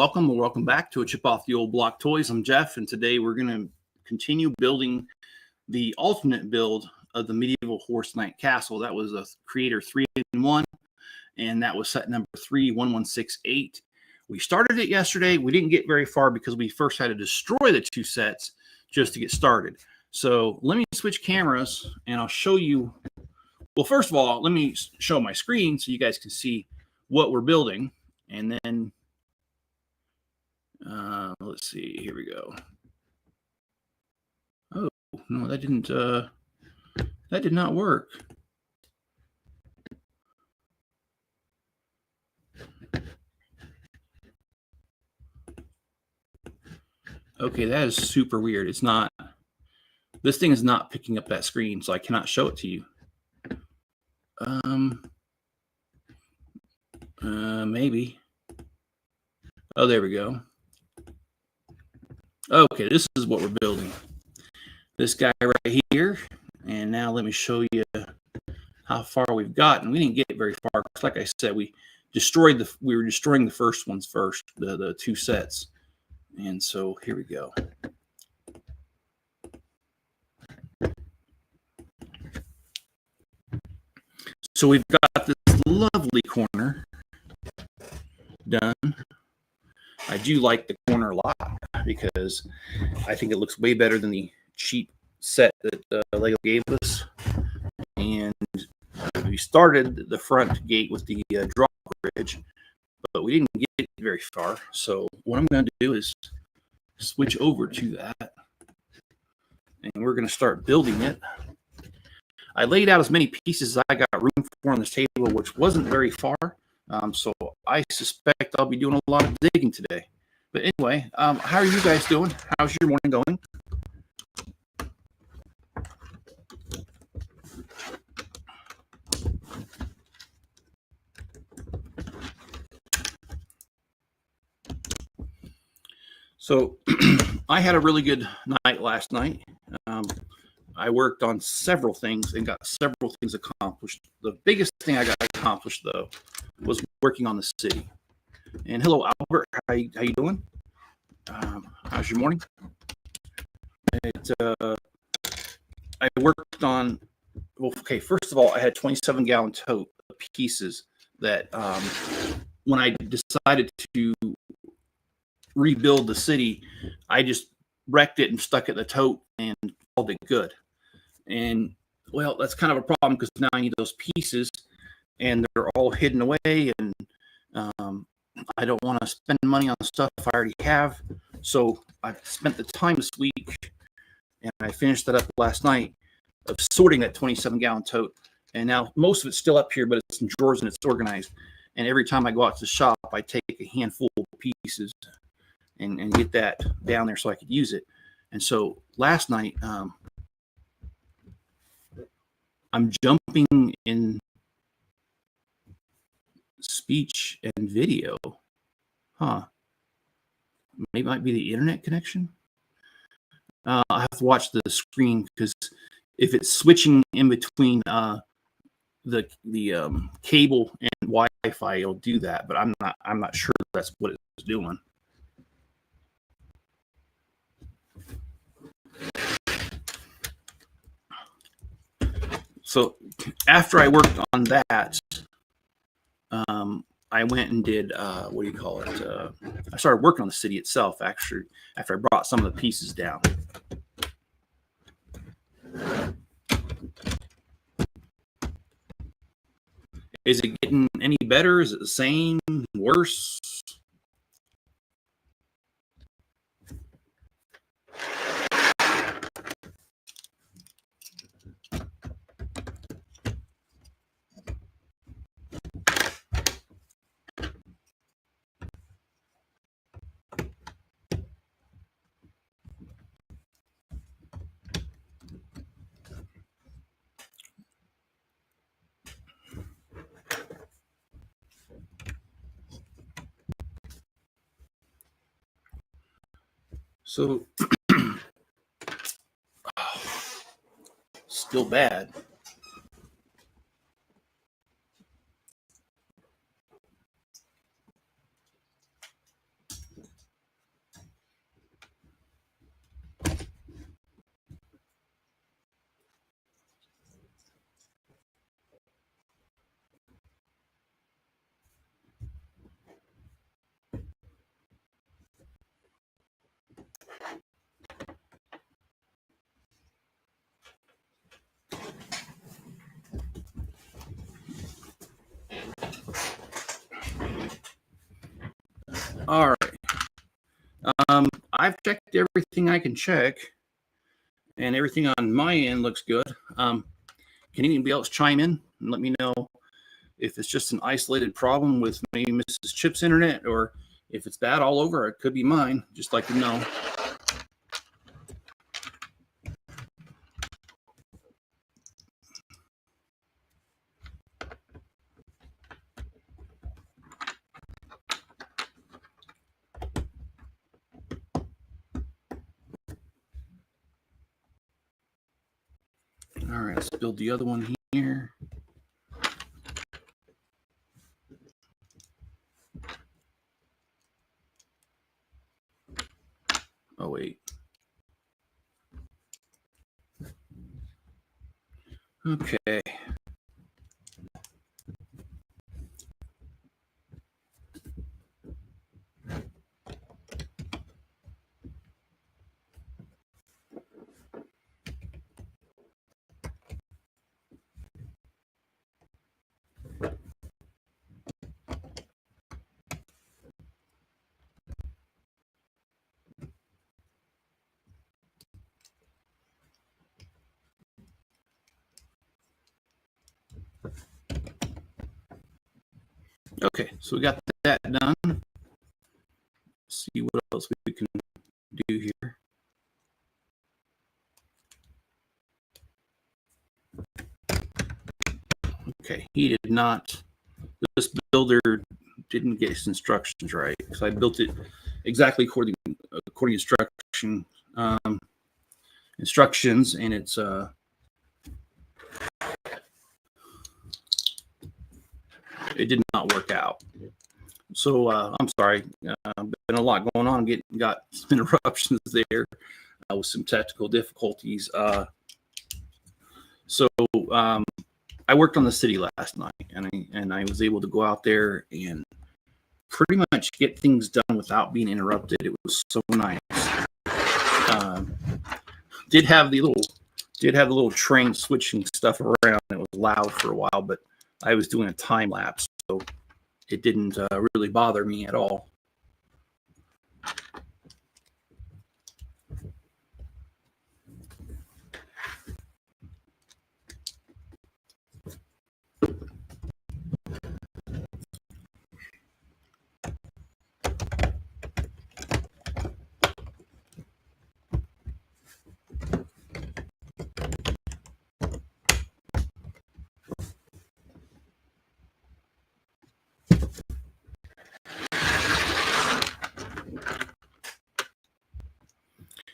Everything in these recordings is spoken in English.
welcome, or welcome back to a Chip Off the Old Block Toys. I'm Jeff, and today we're going to continue building the alternate build of the Medieval Horse Knight Castle. That was a Creator 3-in-1, and that was set number 31168. We started it yesterday. We didn't get very far because we first had to destroy the two sets just to get started. So let me switch cameras, and I'll show you. Well, first of all, let me show my screen so you guys can see what we're building, and then let's see, here we go. Oh, no, that did not work. Okay, that is super weird. It's not, this thing is not picking up that screen, so I cannot show it to you. Maybe. Oh, there we go. Okay, this is what we're building. This guy right here. And now let me show you how far we've gotten. We didn't get very far. Like I said, we were destroying the first ones first, the two sets. And so here we go. So we've got this lovely corner done. I do like the corner a lot because I think it looks way better than the cheap set that Lego gave us. And we started the front gate with the drawbridge, but we didn't get very far. So what I'm going to do is switch over to that, and we're going to start building it. I laid out as many pieces as I got room for on this table, which wasn't very far. So I suspect I'll be doing a lot of digging today. But anyway, how are you guys doing? How's your morning going? So I had a really good night last night. I worked on several things and got several things accomplished. The biggest thing I got accomplished, though, was working on the city. And hello, Albert. How you doing? How's your morning? I worked on, well, okay, first of all, I had 27-gallon tote pieces that when I decided to rebuild the city, I just wrecked it and stuck it in the tote and called it good. And, well, that's kind of a problem because now I need those pieces, and they're all hidden away, and I don't want to spend money on stuff I already have. So I spent the time this week, and I finished that up last night, of sorting that 27-gallon tote. And now most of it's still up here, but it's in drawers and it's organized. And every time I go out to the shop, I take a handful of pieces and get that down there so I could use it. And so last night, I'm jumping in speech and video. Maybe it might be the internet connection. I have to watch the screen because if it's switching in between the cable and Wi-Fi, it'll do that. But I'm not sure that's what it's doing. So after I worked on that, I went and did, what do you call it? I started working on the city itself, actually, after I brought some of the pieces down. Is it getting any better? Is it the same? Worse? So, still bad. All right. I've checked everything I can check, and everything on my end looks good. Can anybody else chime in and let me know if it's just an isolated problem with maybe Mrs. Chip's internet, or if it's bad all over? It could be mine. Just like to know. All right, let's build the other one here. Oh, wait. Okay. Okay, so we got that done. Let's see what else we can do here. Okay, he did not. This builder didn't get his instructions right, because I built it exactly according to instructions, and it's it did not work out. So I'm sorry. Been a lot going on. Got some interruptions there with some technical difficulties. So I worked on the city last night, and I was able to go out there and pretty much get things done without being interrupted. It was so nice. Did have the little train switching stuff around. It was loud for a while, but I was doing a time lapse, so it didn't really bother me at all.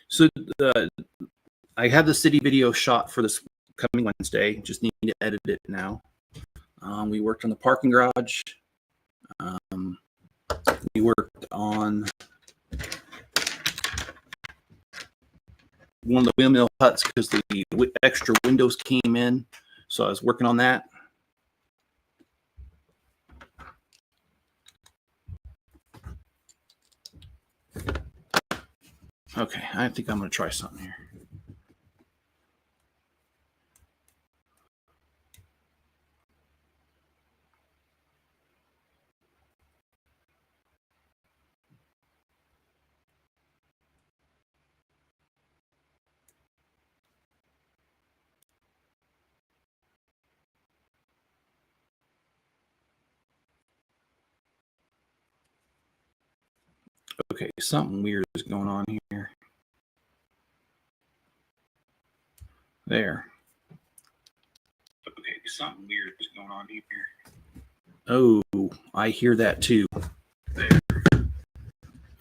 So I have the city video shot for this coming Wednesday. Just need to edit it now. We worked on the parking garage. We worked on one of the windmill huts because the extra windows came in. So I was working on that. Okay, I think I'm going to try something here. Okay, something weird is going on here. There. Okay, something weird is going on here. Oh, I hear that too. There. Okay,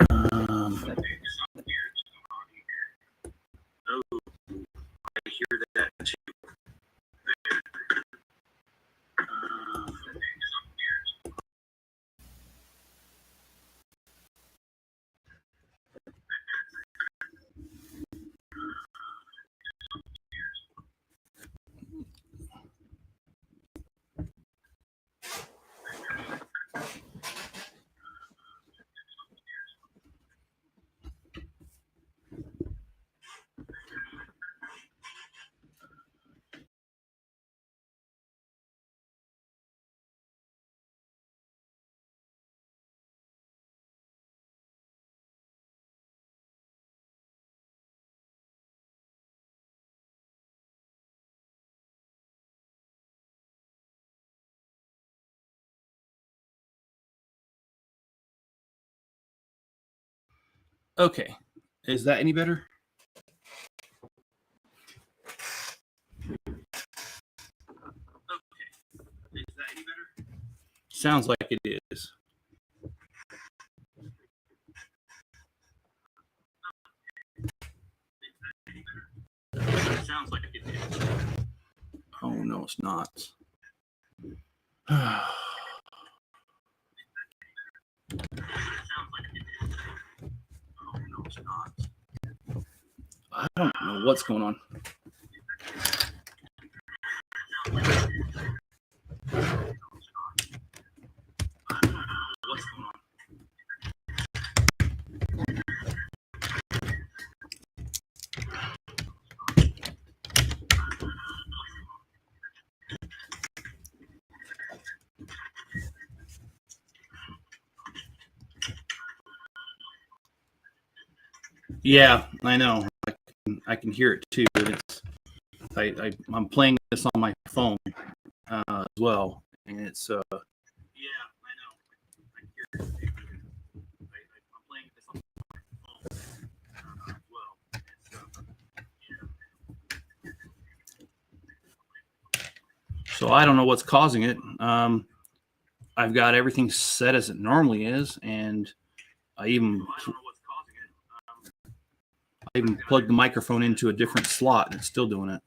something weird is going on here. Oh, I hear that too. There. Okay, something weird. Okay. Is that any better? Sounds like it is. Sounds like it is. Oh, no, it's not. Oh, no, it's not. I don't know what's going on. Yeah, I know. I can hear it too. I'm playing this on my phone as well, and it's yeah, I know. I hear it too. I'm playing this on my phone as well. So I don't know what's causing it. I've got everything set as it normally is, and I even plugged the microphone into a different slot, and it's still doing it.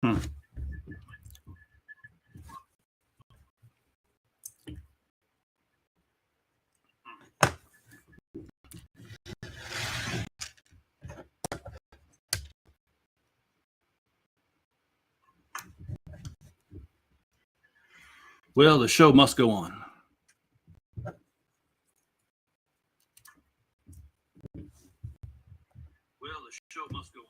Hmm. Well, the show must go on. Well, the show must go on.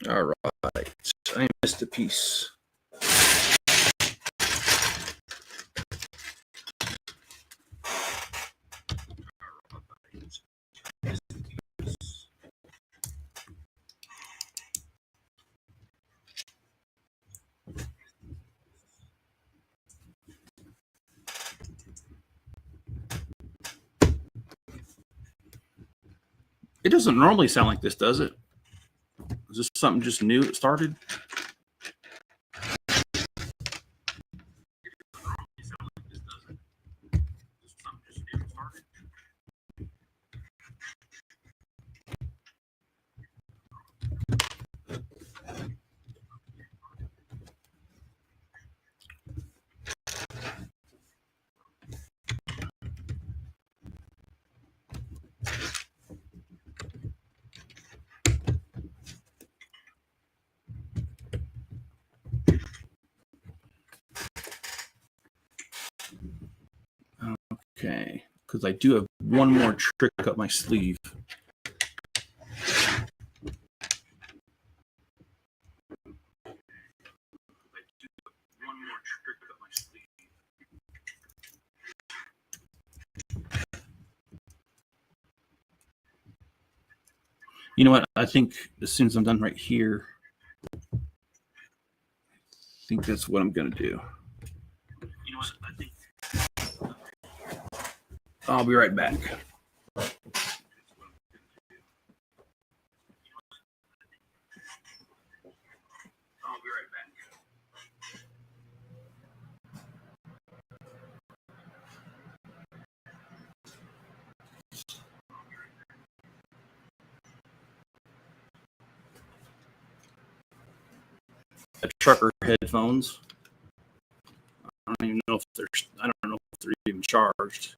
All right. I missed a piece. It doesn't normally sound like this, does it? Is this something just new that started? Okay, because I do have one more trick up my sleeve. You know what? I think as soon as I'm done right here, I think that's what I'm going to do. You know what? I think I'll be right back. Trucker headphones. I don't even know if they're even charged.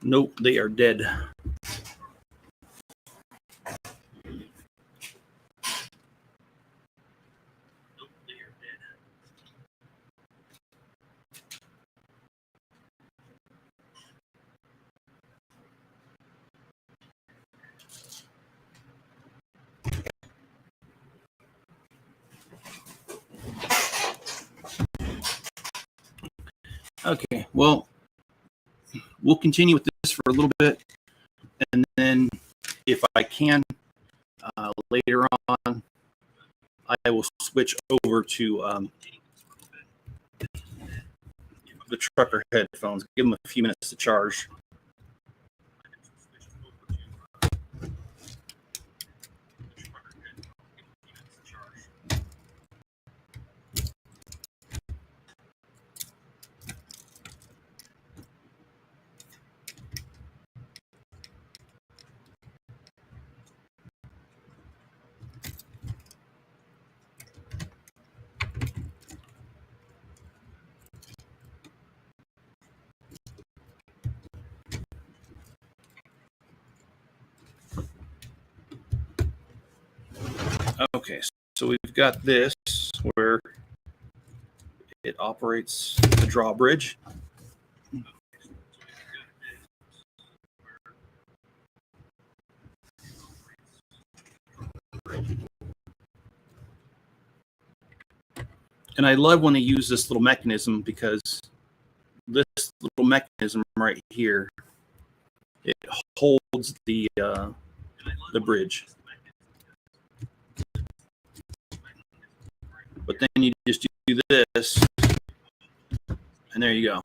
Nope, they are dead. Okay, well, we'll continue with this for a little bit, and then if I can, later on, I will switch over to the trucker headphones. Give them a few minutes to charge. Okay, so we've got this where it operates the drawbridge. And I love when they use this little mechanism, because this little mechanism right here, it holds the bridge. But then you just do this, and there you go.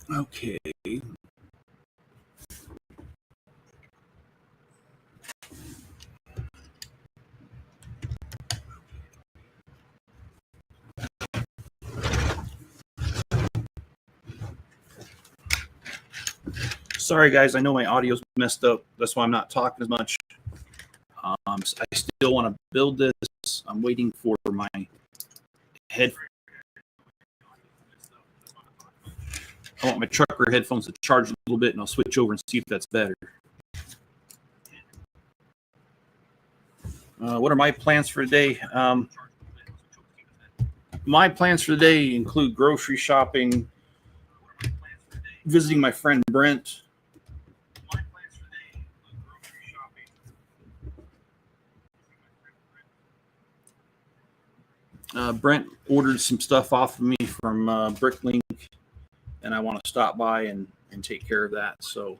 Okay. Sorry, guys. I know my audio's messed up. That's why I'm not talking as much. I still want to build this. I'm waiting for my head. I want my trucker headphones to charge a little bit, and I'll switch over and see if that's better. What are my plans for today? My plans for today include grocery shopping, visiting my friend Brent. Brent ordered some stuff off of me from Bricklink, and I want to stop by and take care of that. So,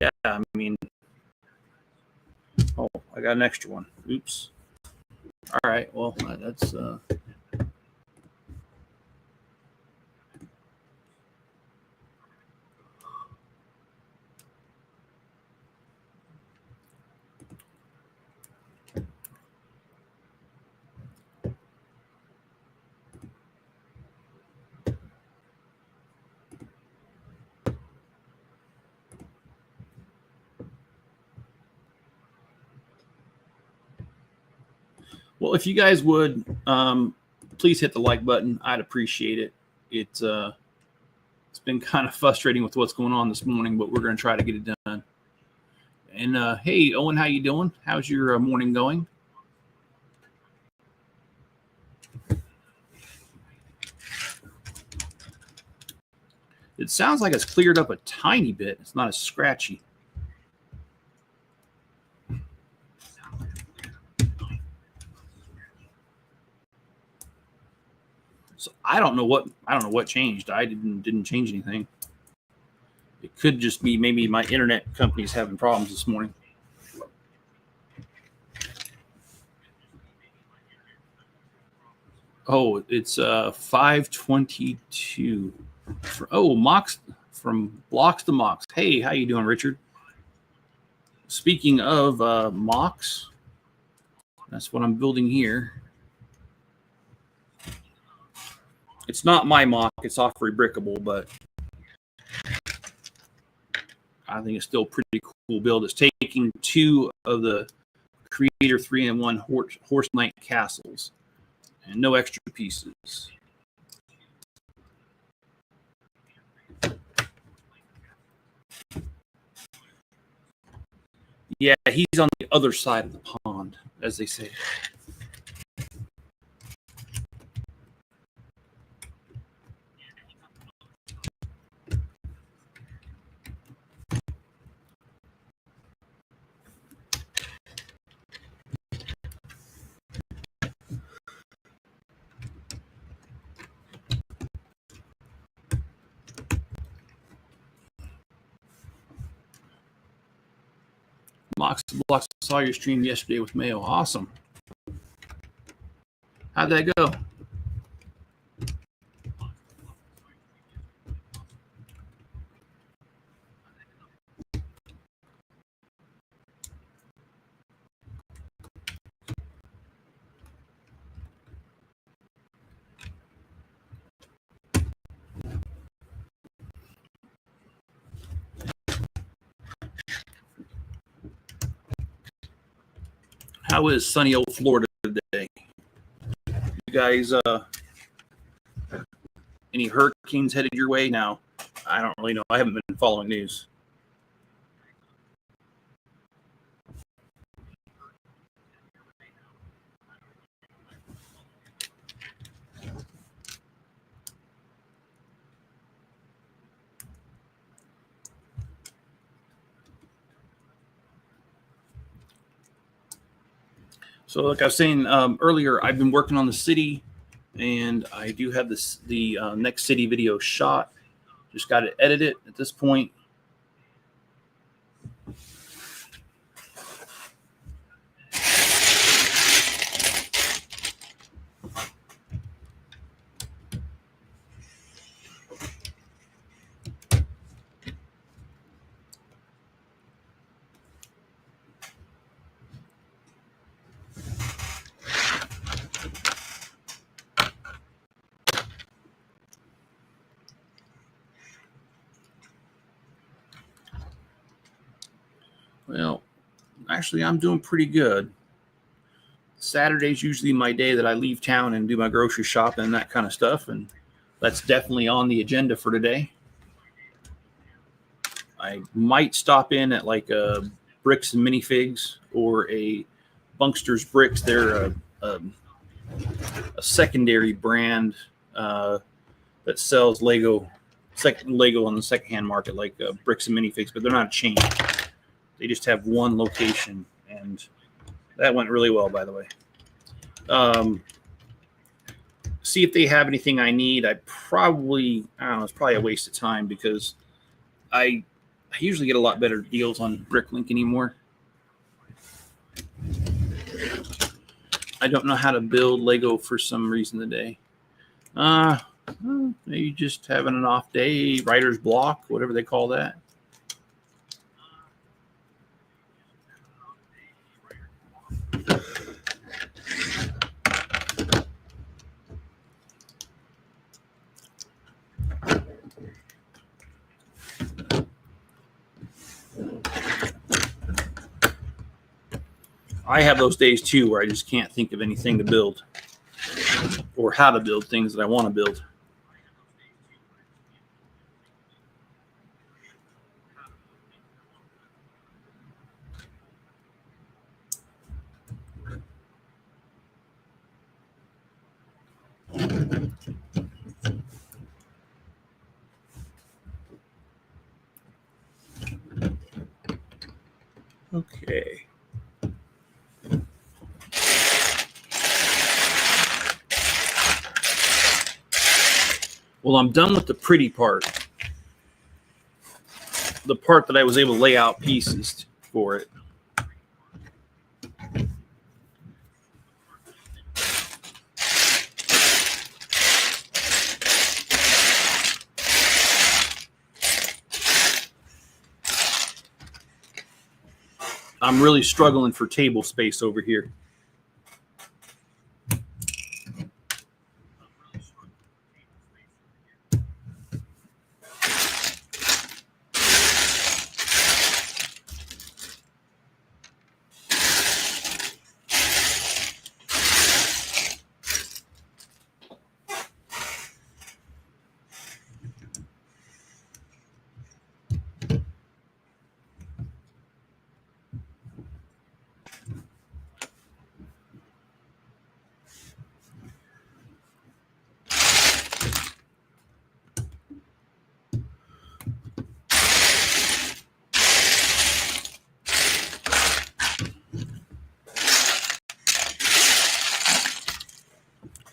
yeah, I mean, oh, I got an extra one. Oops. All right, well, that's well, if you guys would, please hit the like button. I'd appreciate it. It's been kind of frustrating with what's going on this morning, but we're going to try to get it done. And hey, Owen, how you doing? How's your morning going? It sounds like it's cleared up a tiny bit. It's not as scratchy. So I don't know what changed. I didn't change anything. It could just be maybe my internet company's having problems this morning. Oh, it's 5:22. Mox from Blocks to Mox. Hey, how you doing, Richard? Speaking of Mox, that's what I'm building here. It's not my mock, it's off Rebrickable, but I think it's still a pretty cool build. It's taking 2 of the Creator 3-in-1 Horse Knight castles and no extra pieces. Yeah, he's on the other side of the pond, as they say. Mox Blocks saw your stream yesterday with Mayo. Awesome. How'd that go? How is sunny old Florida today? You guys, any hurricanes headed your way? Now, I don't really know. I haven't been following news. So, like I was saying earlier, I've been working on the city, and I do have the next city video shot. Just got to edit it at this point. Well, actually, I'm doing pretty good. Saturday's usually my day that I leave town and do my grocery shopping and that kind of stuff, and that's definitely on the agenda for today. I might stop in at like a Bricks and Minifigs or a Bunkster's Bricks. They're a secondary brand that sells Lego on the secondhand market, like Bricks and Minifigs, but they're not a chain. They just have one location, and that went really well, by the way. See if they have anything I need. I don't know, it's probably a waste of time because I usually get a lot better deals on Bricklink anymore. I don't know how to build Lego for some reason today. Maybe just having an off day, writer's block, whatever they call that. I have those days too where I just can't think of anything to build or how to build things that I want to build. Okay. Well, I'm done with the pretty part. The part that I was able to lay out pieces for it. I'm really struggling for table space over here.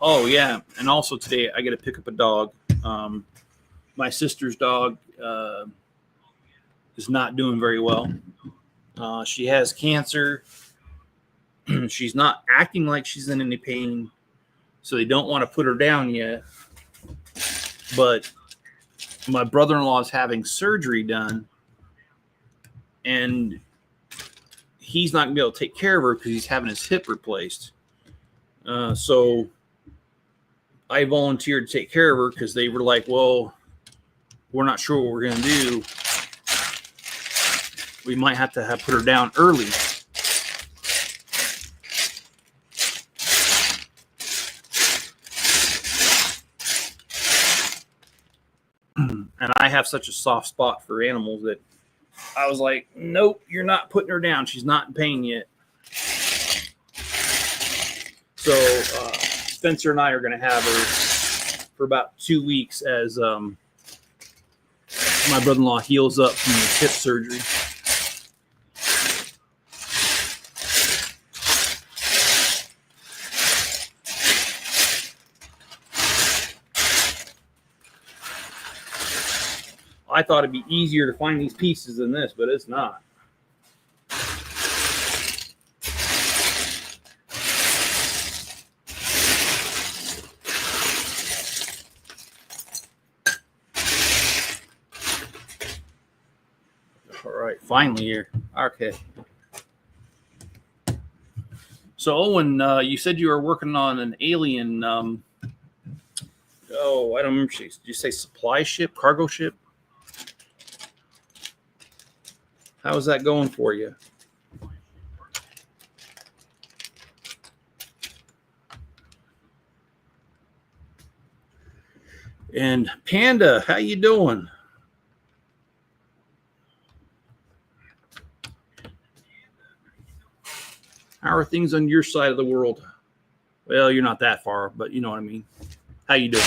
Oh yeah, and also today I got to pick up a dog. My sister's dog is not doing very well. She has cancer. She's not acting like she's in any pain, so they don't want to put her down yet. But my brother-in-law is having surgery done, and he's not going to be able to take care of her because he's having his hip replaced. So I volunteered to take care of her because they were like, well, we're not sure what we're going to do. We might have to put her down early. And I have such a soft spot for animals that I was like, nope, you're not putting her down. She's not in pain yet. So Spencer and I are going to have her for about 2 weeks as my brother-in-law heals up from his hip surgery. I thought it'd be easier to find these pieces than this, but it's not. All right, finally here. Okay. So Owen, you said you were working on an alien. I don't remember. Did you say supply ship, cargo ship? How's that going for you? And Panda, how you doing? How are things on your side of the world? Well, you're not that far, but you know what I mean. How you doing?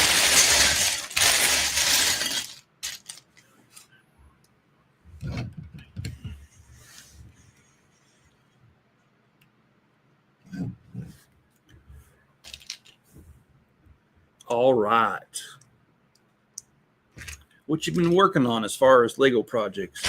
All right. What you been working on as far as Lego projects?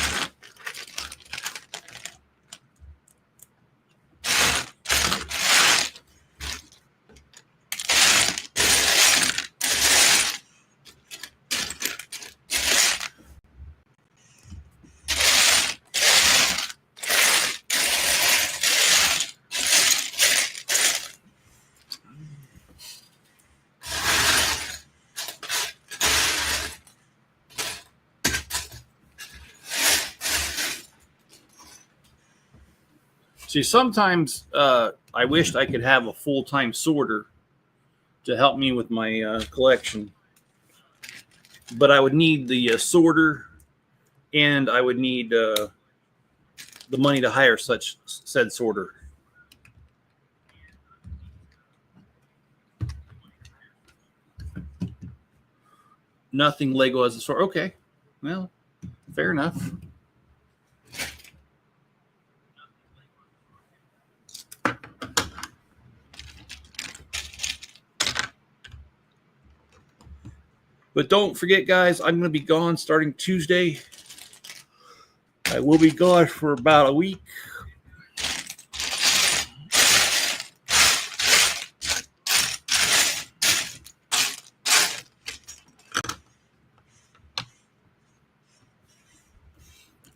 See, sometimes I wished I could have a full-time sorter to help me with my collection. But I would need the sorter, and I would need the money to hire said sorter. Nothing Lego as a sorter. Okay, well, fair enough. But don't forget, guys, I'm going to be gone starting Tuesday. I will be gone for about a week.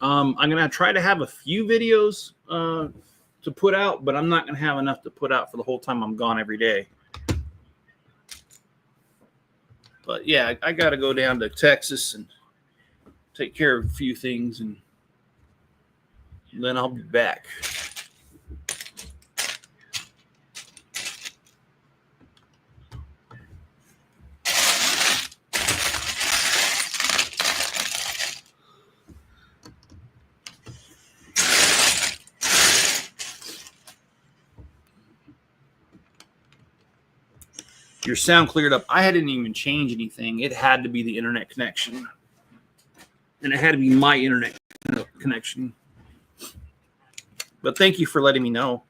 I'm going to try to have a few videos to put out, but I'm not going to have enough to put out for the whole time I'm gone every day. But yeah, I got to go down to Texas and take care of a few things, and then I'll be back. Your sound cleared up. I didn't even change anything. It had to be the internet connection. And it had to be my internet connection. But thank you for letting me know.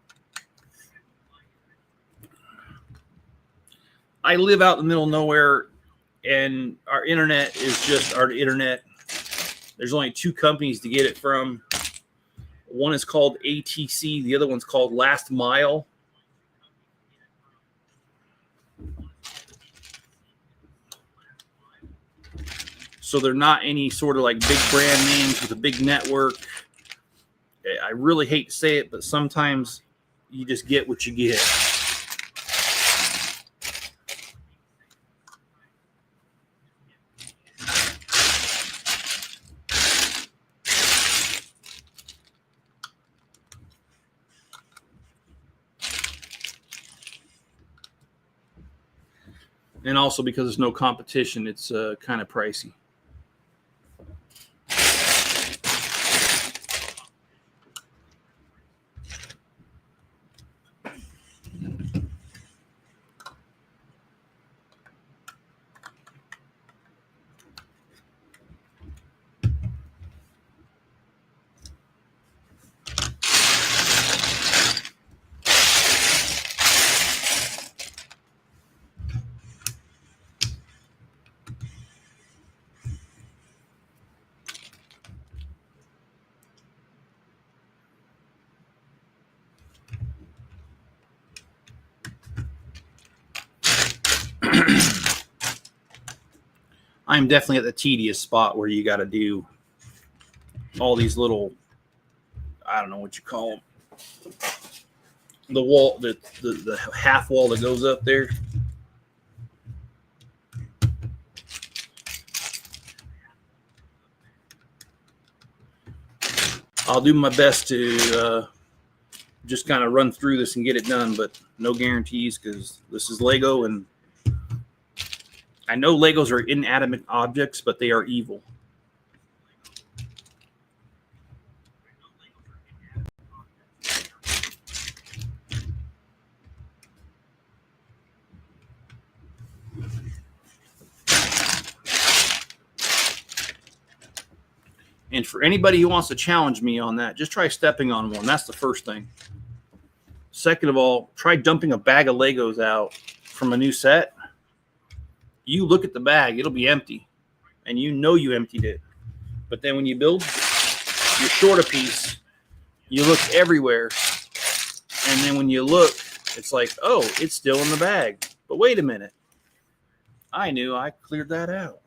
I live out in the middle of nowhere, and our internet is just our internet. There's only 2 companies to get it from. One is called ATC. The other one's called Last Mile. So they're not any sort of like big brand names with a big network. I really hate to say it, but sometimes you just get what you get. And also because there's no competition, it's kind of pricey. I'm definitely at the tedious spot where you got to do all these little, I don't know what you call them, the wall, the half wall that goes up there. I'll do my best to just kind of run through this and get it done, but no guarantees because this is Lego, and I know Legos are inanimate objects, but they are evil. And for anybody who wants to challenge me on that, just try stepping on one. That's the first thing. Second of all, try dumping a bag of Legos out from a new set. You look at the bag, it'll be empty. And you know you emptied it. But then when you build, you're short a piece. You look everywhere. And then when you look, it's like, oh, it's still in the bag. But wait a minute. I knew I cleared that out.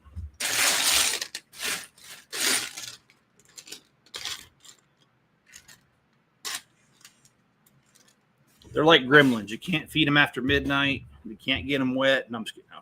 They're like gremlins. You can't feed them after midnight. You can't get them wet. No, I'm just kidding. No.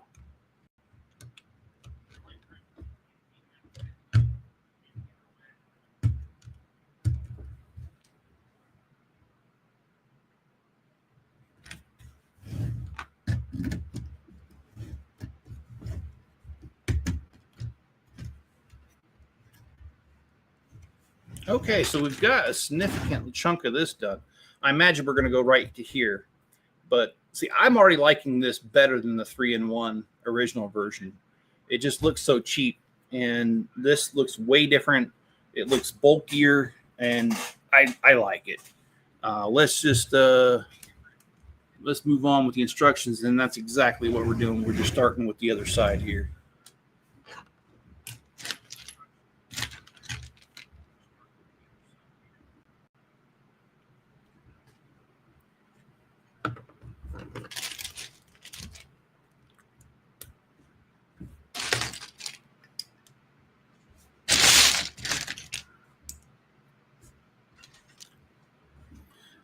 Okay, so we've got a significant chunk of this done. I imagine we're going to go right to here. But see, I'm already liking this better than the 3-in-1 original version. It just looks so cheap. And this looks way different. It looks bulkier, and I like it. Let's move on with the instructions, and that's exactly what we're doing. We're just starting with the other side here.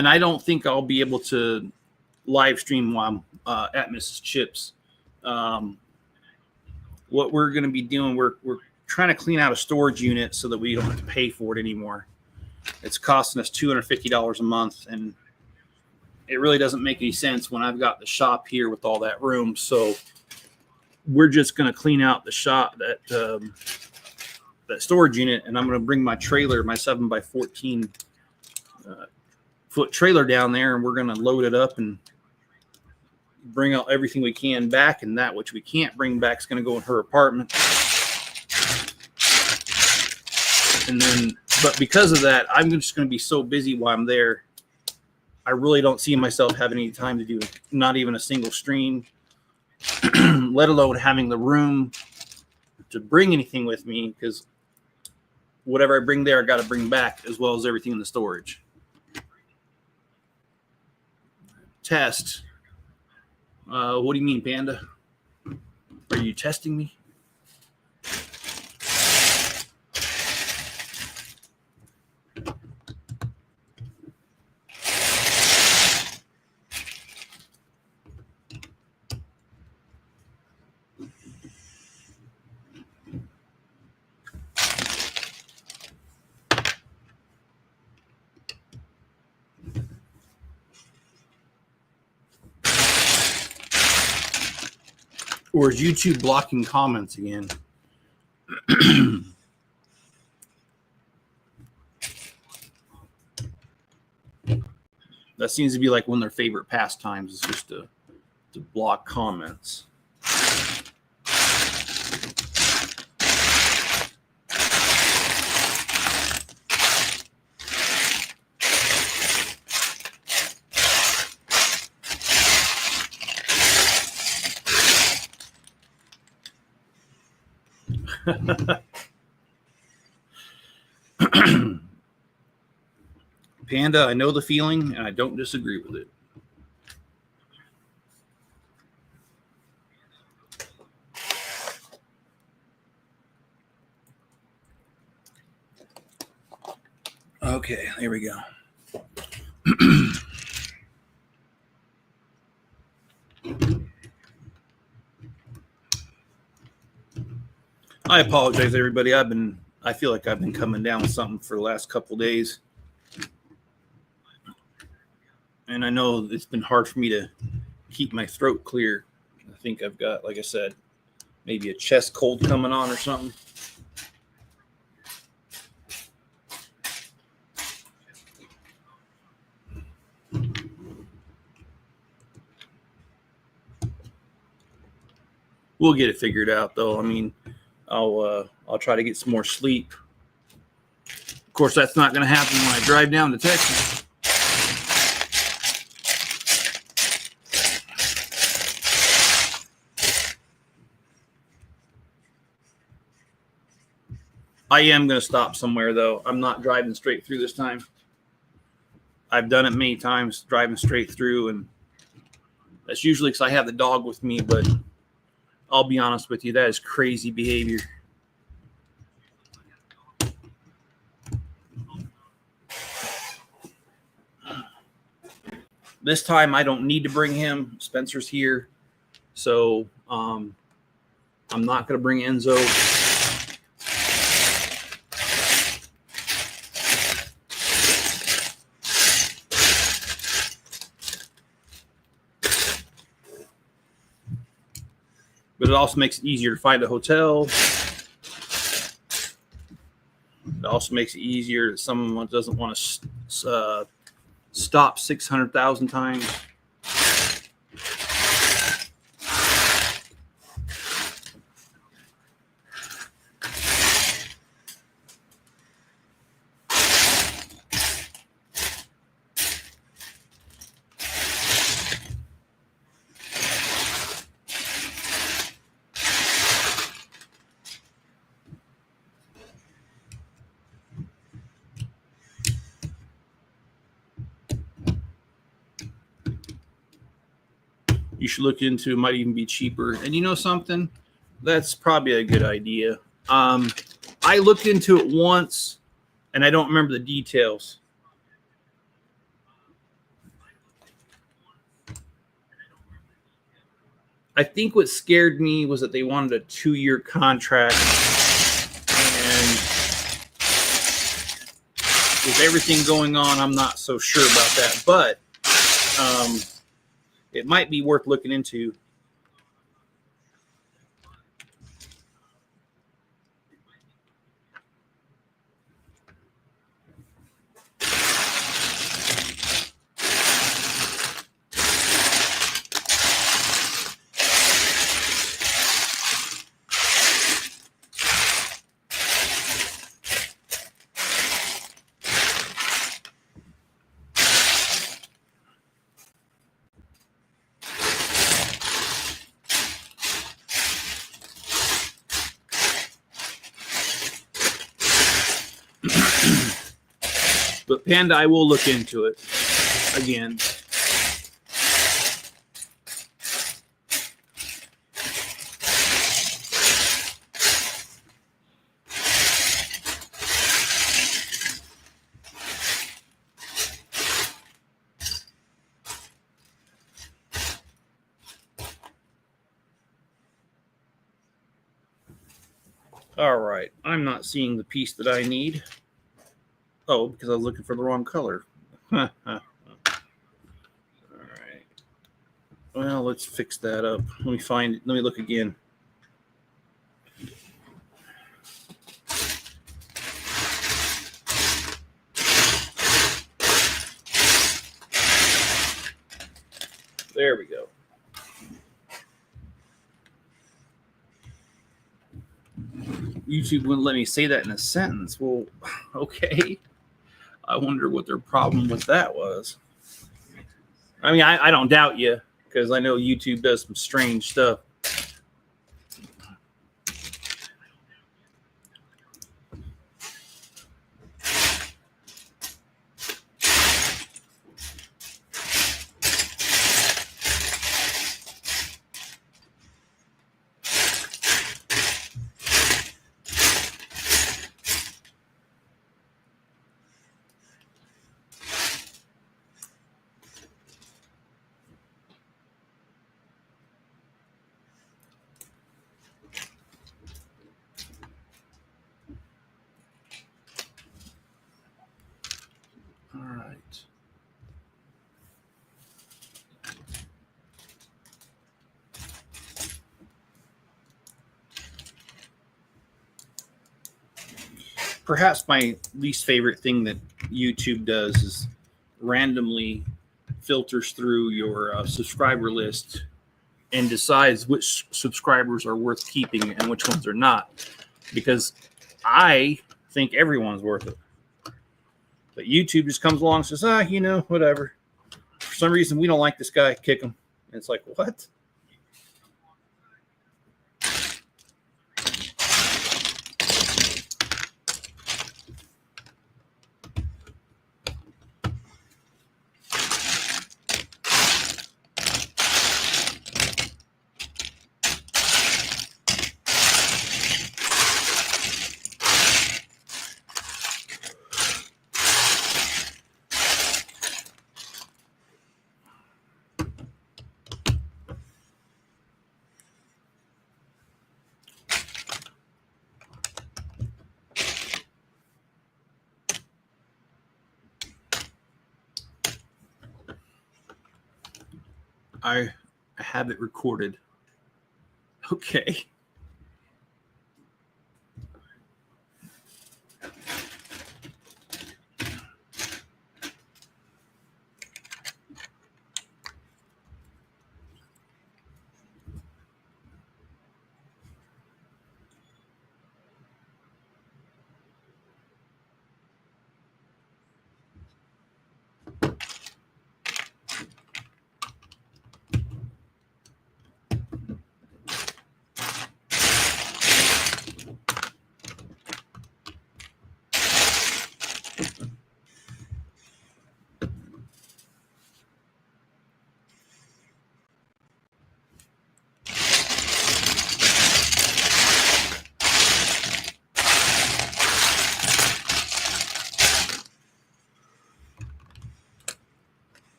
and I don't think I'll be able to live stream while I'm at Mrs. Chip's. What we're going to be doing, we're trying to clean out a storage unit so that we don't have to pay for it anymore. It's costing us $250 a month, and it really doesn't make any sense when I've got the shop here with all that room. So we're just going to clean out the shop, that storage unit, and I'm going to bring my trailer, my 7x14 foot trailer down there, and we're going to load it up and bring out everything we can back, and that which we can't bring back is going to go in her apartment. And then, but because of that, I'm just going to be so busy while I'm there. I really don't see myself having any time to do not even a single stream, let alone having the room to bring anything with me, because whatever I bring there, I got to bring back, as well as everything in the storage. Test. What do you mean, Panda? Are you testing me? Or is YouTube blocking comments again? That seems to be like one of their favorite pastimes, is just to block comments. Panda, I know the feeling, and I don't disagree with it. Okay, there we go. I apologize, everybody. I feel like I've been coming down with something for the last couple of days. And I know it's been hard for me to keep my throat clear. I think I've got, like I said, maybe a chest cold coming on or something. We'll get it figured out, though. I mean, I'll try to get some more sleep. Of course, that's not going to happen when I drive down to Texas. I am going to stop somewhere, though. I'm not driving straight through this time. I've done it many times, driving straight through, and that's usually because I have the dog with me, but I'll be honest with you, that is crazy behavior. This time I don't need to bring him. Spencer's here, so I'm not going to bring Enzo. But it also makes it easier to find a hotel. It also makes it easier that someone doesn't want to stop 600,000 times. You should look into, it might even be cheaper. And you know something? That's probably a good idea. I looked into it once, and I don't remember the details. I think what scared me was that they wanted a 2-year contract, and with everything going on, I'm not so sure about that. But it might be worth looking into. But Panda, I will look into it again. All right, I'm not seeing the piece that I need. Oh, because I was looking for the wrong color. All right. Well, let's fix that up. Let me find it. Let me look again. There we go. YouTube wouldn't let me say that in a sentence. Well, okay. I wonder what their problem with that was. I mean, I don't doubt you, because I know YouTube does some strange stuff. All right. Perhaps my least favorite thing that YouTube does is randomly filters through your subscriber list and decides which subscribers are worth keeping and which ones are not. Because I think everyone's worth it. But YouTube just comes along and says, whatever. For some reason, we don't like this guy, kick him. And it's like, what? I have it recorded. Okay.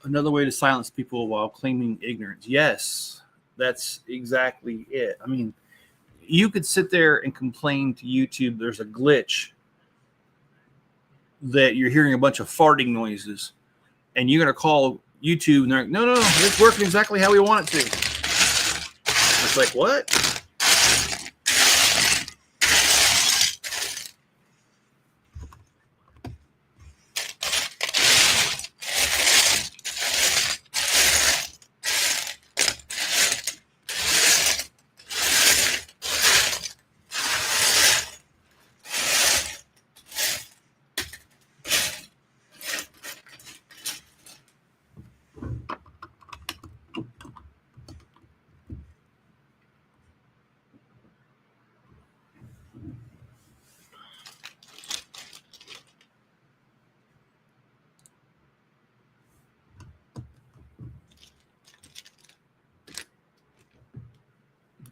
Another way to silence people while claiming ignorance. Yes, That's exactly it. I mean, you could sit there and complain to YouTube there's a glitch that you're hearing a bunch of farting noises, and you're going to call YouTube and they're like, no, it's working exactly how we want it to. It's like, what?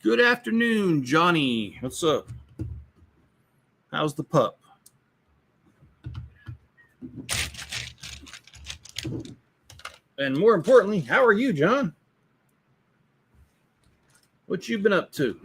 Good afternoon, Johnny. What's up? How's the pup? And more importantly, how are you, John? What you been up to?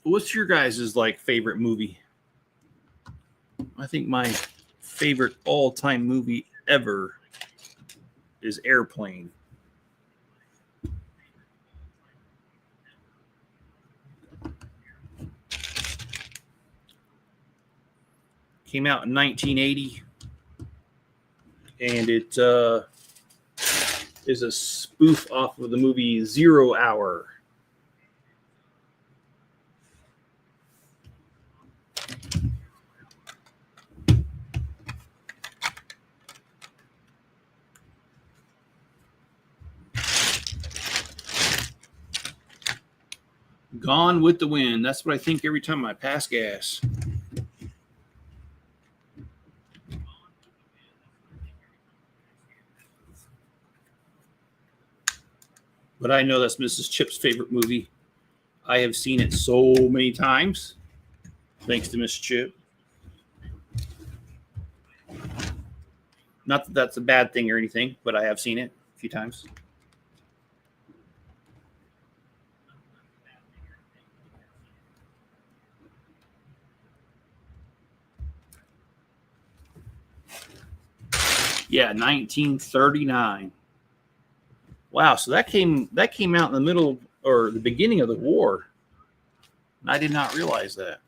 What's your guys' like favorite movie? I think my favorite all-time movie ever is Airplane. Came out in 1980, and it is a spoof off of the movie 0 Hour. Gone with the Wind. That's what I think every time I pass gas. But I know that's Mrs. Chip's favorite movie. I have seen it so many times. Thanks to Miss Chip. Not that that's a bad thing or anything, but I have seen it a few times. Yeah, 1939. Wow, so that came out in the middle or the beginning of the war. And I did not realize that.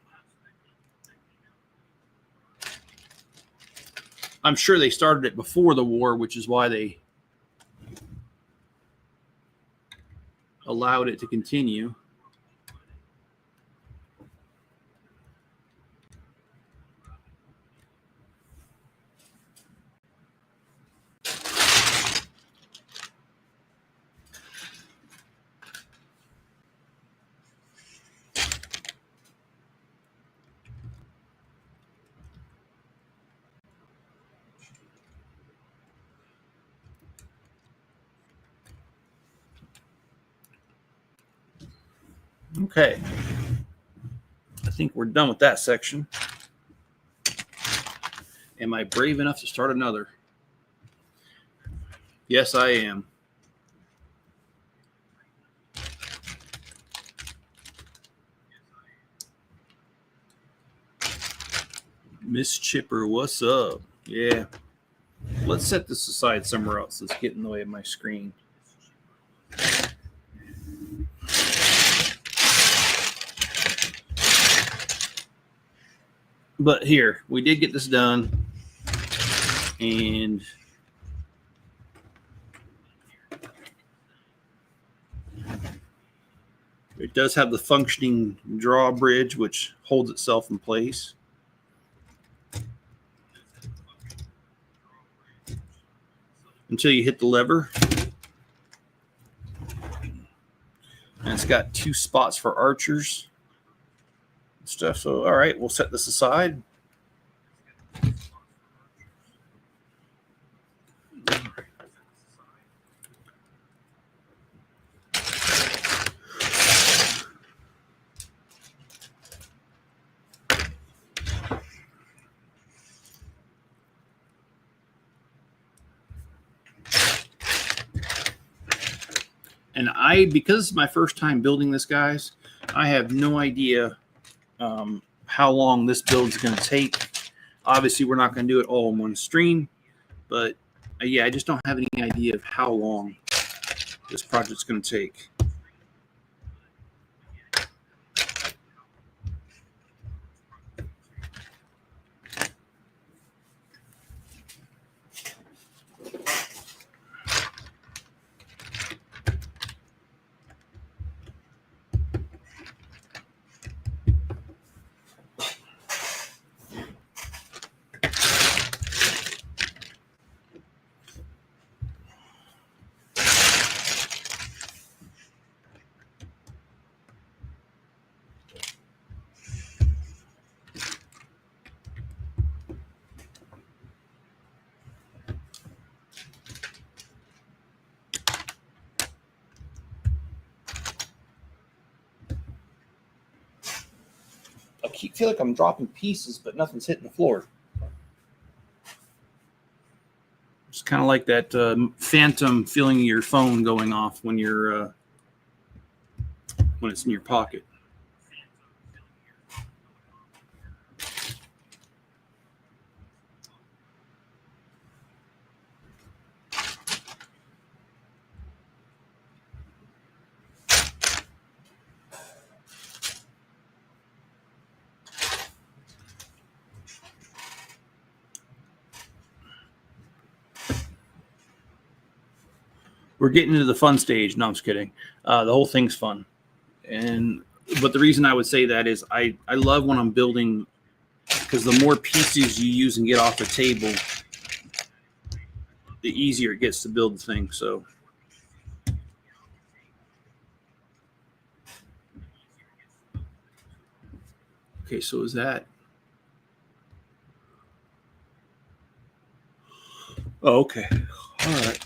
I'm sure they started it before the war, which is why they allowed it to continue. Okay. I think we're done with that section. Am I brave enough to start another? Yes, I am. Miss Chipper, what's up? Yeah. Let's set this aside somewhere else. Let's get in the way of my screen. But here, we did get this done. And it does have the functioning drawbridge, which holds itself in place. until you hit the lever. And it's got 2 spots for archers and stuff. So, all right, we'll set this aside. And because it's my first time building this, guys, I have no idea how long this build is going to take. Obviously, we're not going to do it all in one stream, but yeah, I just don't have any idea of how long this project's going to take. I feel like I'm dropping pieces, but nothing's hitting the floor. It's kind of like that phantom feeling of your phone going off when you're when it's in your pocket. We're getting into the fun stage. No, I'm just kidding. The whole thing's fun. But the reason I would say that is I love when I'm building, because the more pieces you use and get off the table, the easier it gets to build the thing. So okay, so is that? Oh, okay. All right.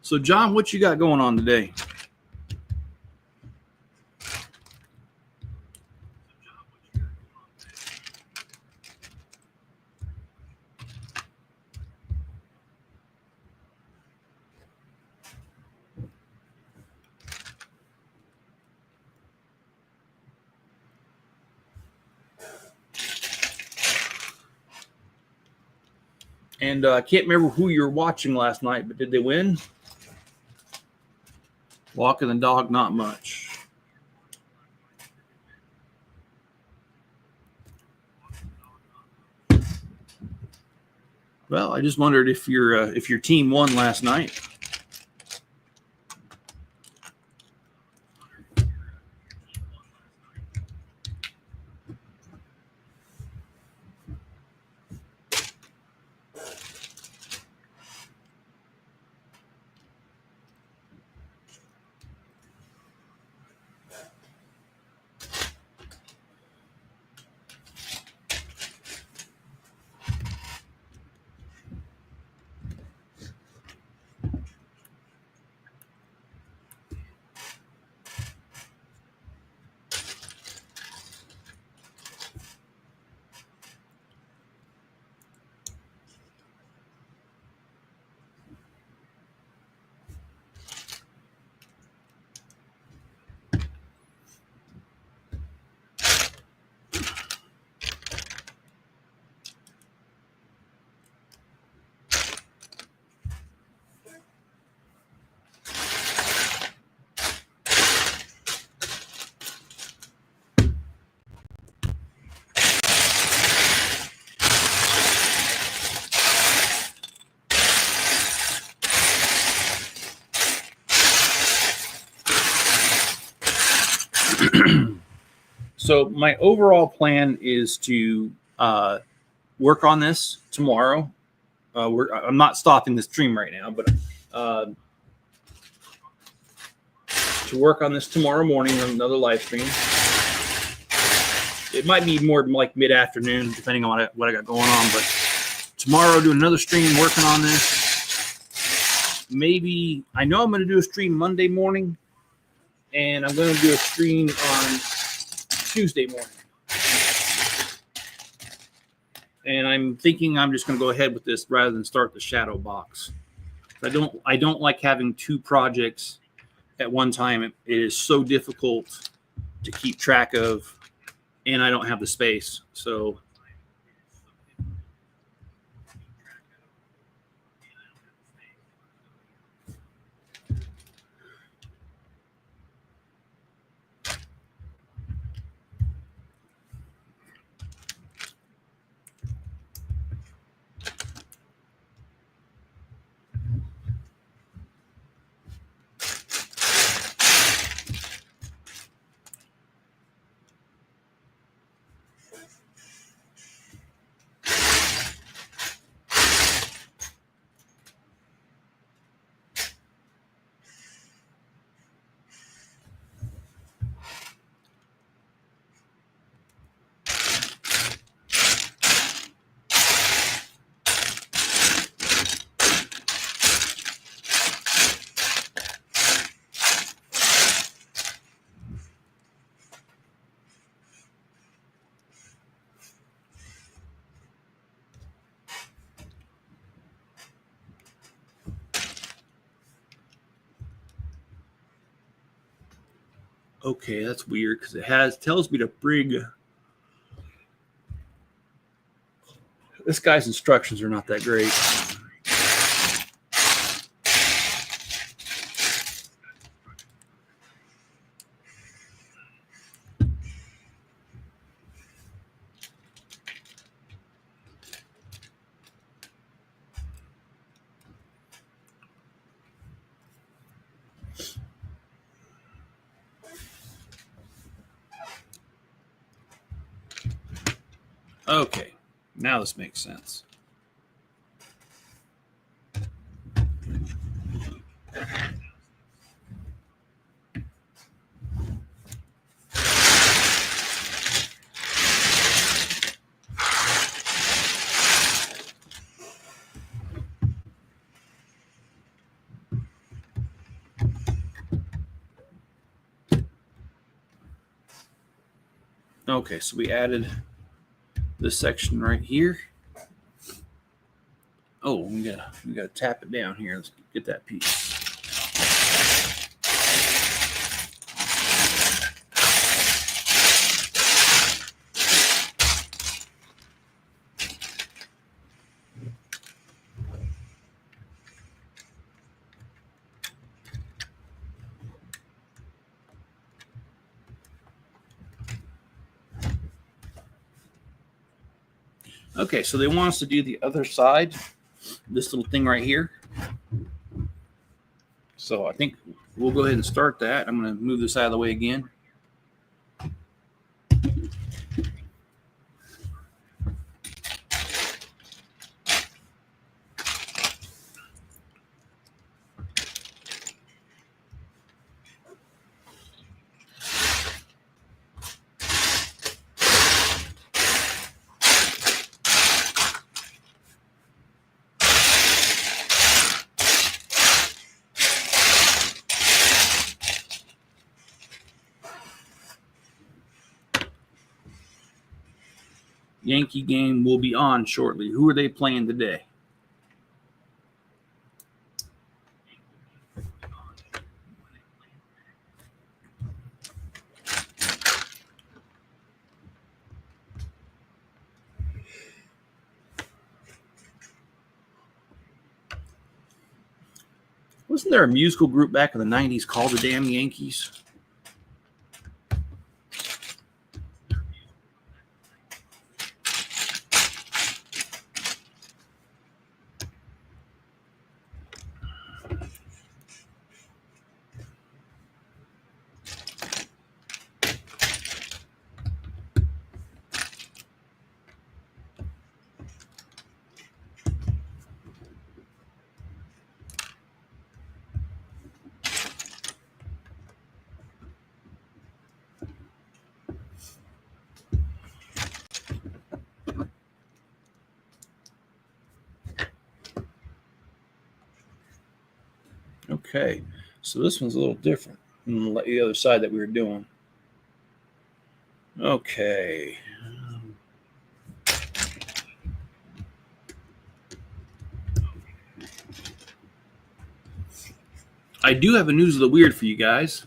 So, John, what you got going on today? And I can't remember who you were watching last night, but did they win? Walking the dog, not much. Well, I just wondered if your team won last night. So my overall plan is to work on this tomorrow. I'm not stopping the stream right now, but to work on this tomorrow morning on another live stream. It might be more like mid-afternoon, depending on what I got going on. But tomorrow, do another stream working on this. Maybe I know I'm going to do a stream Monday morning, and I'm going to do a stream on Tuesday morning. And I'm thinking I'm just going to go ahead with this rather than start the shadow box. I don't like having two projects at one time. It is so difficult to keep track of, and I don't have the space. So okay, that's weird because it tells me to bring. This guy's instructions are not that great. Okay, now this makes sense. Okay, so we added this section right here. Oh, we gotta tap it down here. Let's get that piece. Okay, so they want us to do the other side, this little thing right here. So I think we'll go ahead and start that. I'm going to move this out of the way again. Yankee game will be on shortly. Who are they playing today? Wasn't there a musical group back in the 90s called the Damn Yankees? Okay, so this one's a little different than the other side that we were doing. Okay. I do have a news of the weird for you guys.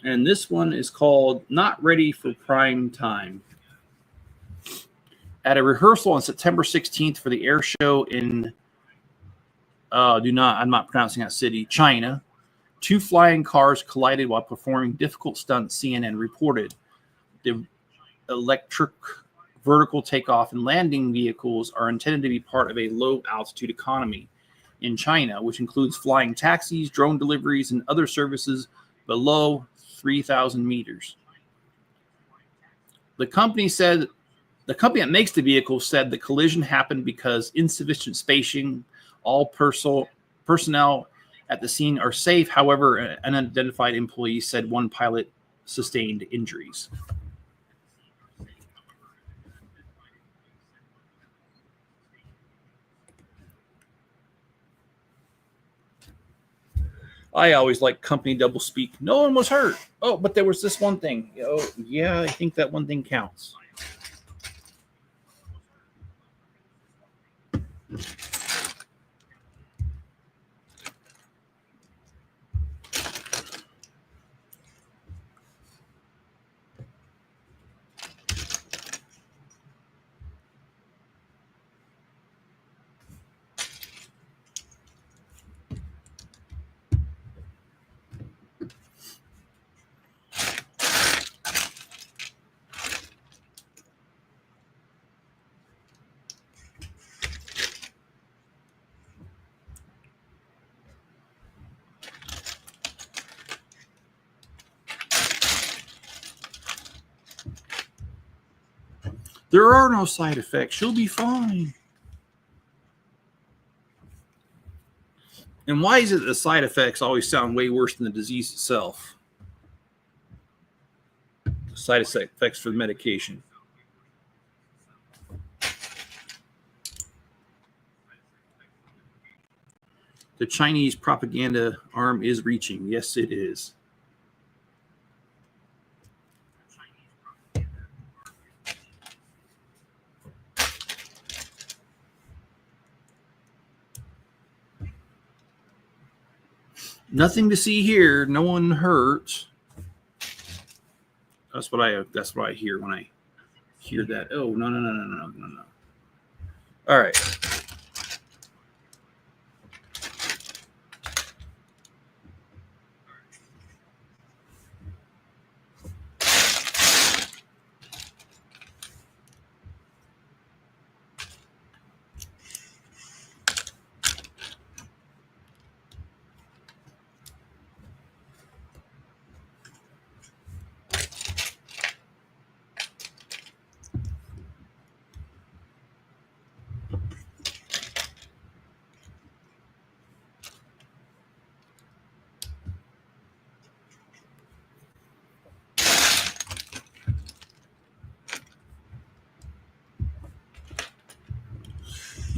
And this one is called Not Ready for Prime Time. At a rehearsal on September 16th for the air show in, I'm not pronouncing that city, China, 2 flying cars collided while performing difficult stunts, CNN reported. The electric vertical takeoff and landing vehicles are intended to be part of a low-altitude economy in China, which includes flying taxis, drone deliveries, and other services below 3,000 meters. The company that makes the vehicle said the collision happened because insufficient spacing. All personnel at the scene are safe. However, an unidentified employee said one pilot sustained injuries. I always like company doublespeak. No one was hurt. Oh, but there was this one thing. Oh, yeah, I think that one thing counts. There are no side effects. She'll be fine. And why is it the side effects always sound way worse than the disease itself? Side effects for the medication. The Chinese propaganda arm is reaching. Yes, it is. Nothing to see here. No one hurt. That's what I hear when I hear that. Oh, no. All right.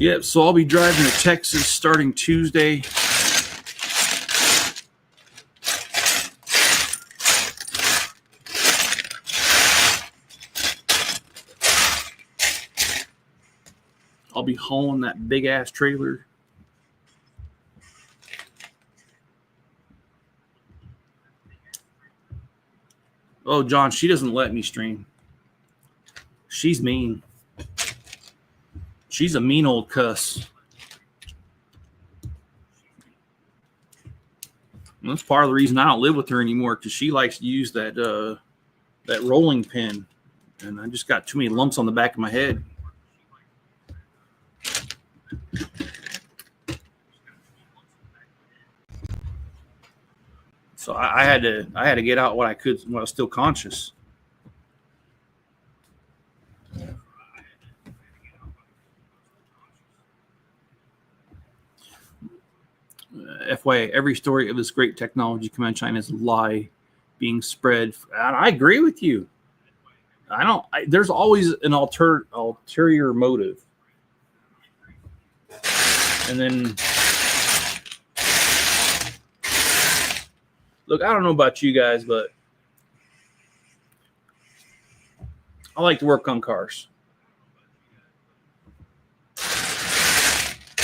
Yep, so I'll be driving to Texas starting Tuesday. I'll be hauling that big ass trailer. Oh, John, she doesn't let me stream. She's mean. She's a mean old cuss. And that's part of the reason I don't live with her anymore, because she likes to use that rolling pin, and I just got too many lumps on the back of my head. So I had to get out what I could when I was still conscious. FYI, every story of this great technology coming out of China is a lie being spread. And I agree with you. There's always an ulterior motive. And then Look, I don't know about you guys, but I like to work on cars.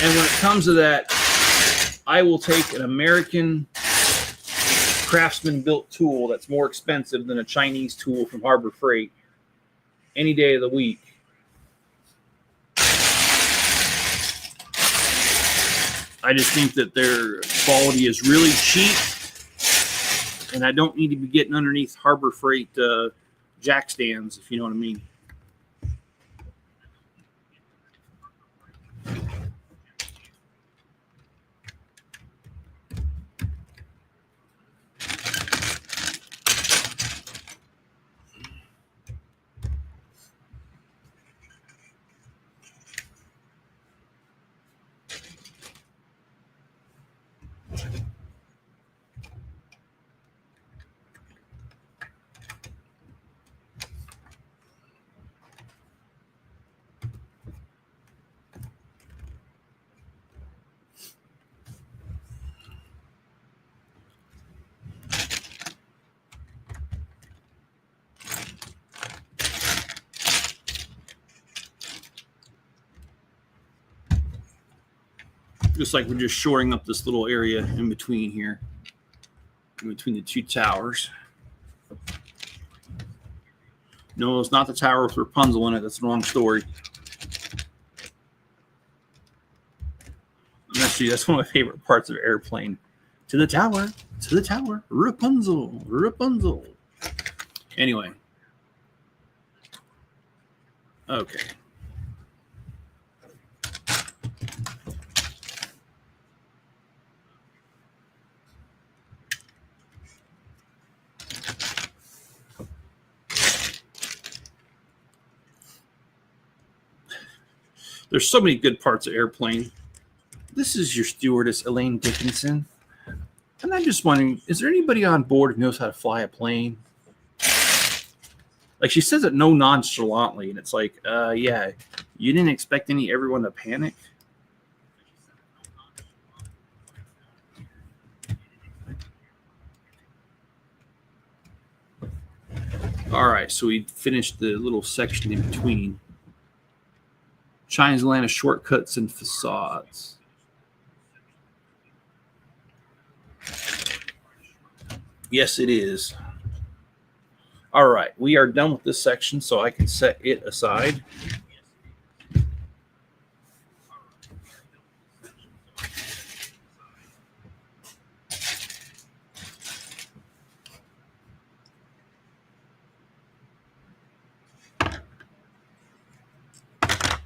And when it comes to that, I will take an American craftsman built tool that's more expensive than a Chinese tool from Harbor Freight any day of the week. I just think that their quality is really cheap, and I don't need to be getting underneath Harbor Freight jack stands, if you know what I mean. Just like we're just shoring up this little area in between here, in between the two towers. No, it's not the tower with Rapunzel in it. That's the wrong story. Actually, that's one of my favorite parts of Airplane. To the tower, Rapunzel, Rapunzel. Anyway. Okay. There's so many good parts of Airplane. This is your stewardess, Elaine Dickinson. And I'm just wondering, is there anybody on board who knows how to fly a plane? Like, she says it no nonchalantly, and it's like, yeah, you didn't expect everyone to panic? All right, so we finished the little section in between. China's land of shortcuts and facades. Yes, it is. All right, we are done with this section, so I can set it aside.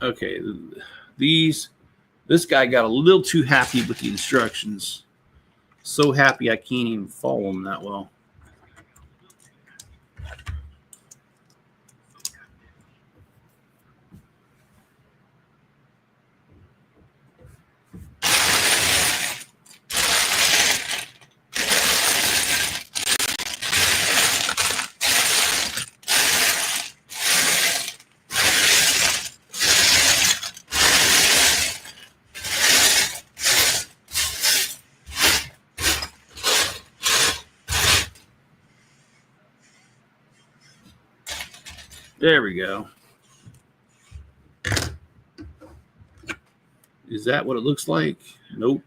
Okay, this guy got a little too happy with the instructions. So happy I can't even follow them that well. There we go. Is that what it looks like? Nope.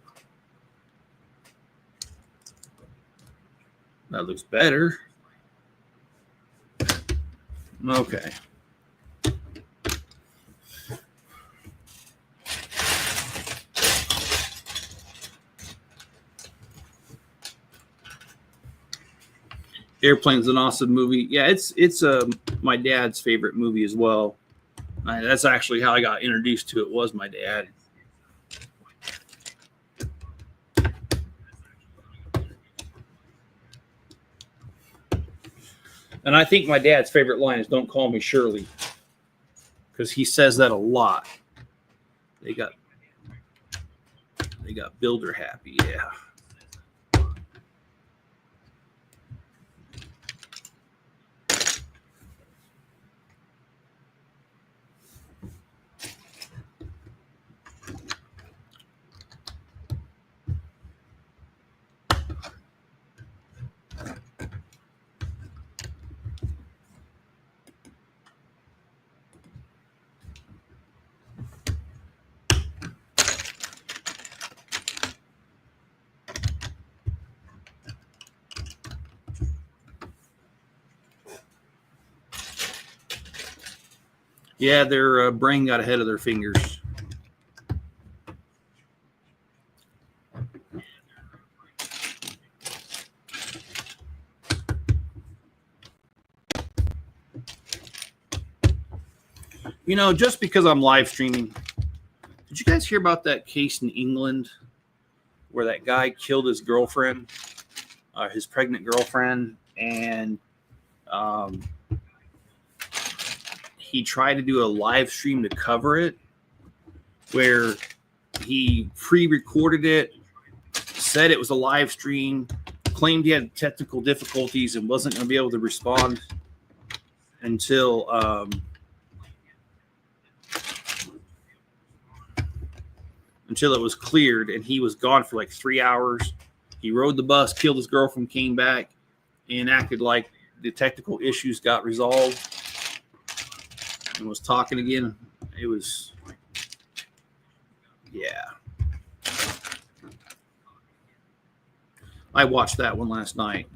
That looks better. Okay. Airplane's an awesome movie. Yeah, it's my dad's favorite movie as well. That's actually how I got introduced to it, was my dad. And I think my dad's favorite line is "Don't call me Shirley," because he says that a lot. They got Builder happy, yeah. Yeah, their brain got ahead of their fingers. You know, just because I'm live streaming, did you guys hear about that case in England where that guy killed his girlfriend, his pregnant girlfriend, and he tried to do a live stream to cover it, where he pre-recorded it, said it was a live stream, claimed he had technical difficulties and wasn't going to be able to respond until it was cleared, and he was gone for like 3 hours. He rode the bus, killed his girlfriend, came back, and acted like the technical issues got resolved and was talking again. It was, yeah. I watched that one last night.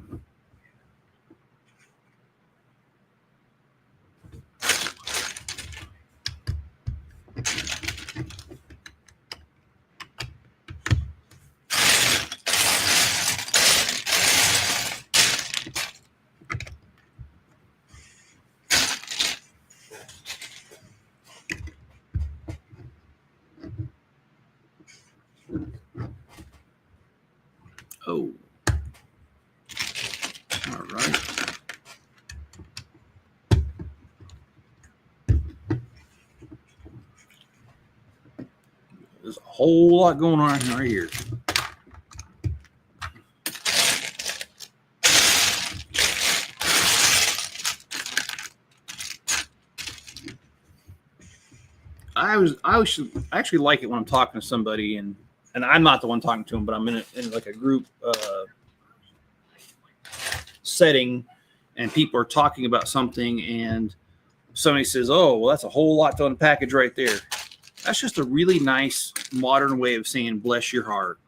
Oh. All right. There's a whole lot going on right here. I actually like it when I'm talking to somebody, and I'm not the one talking to them, but I'm in like a group setting, and people are talking about something, and somebody says, "Oh, well, that's a whole lot to unpackage right there." That's just a really nice modern way of saying "bless your heart."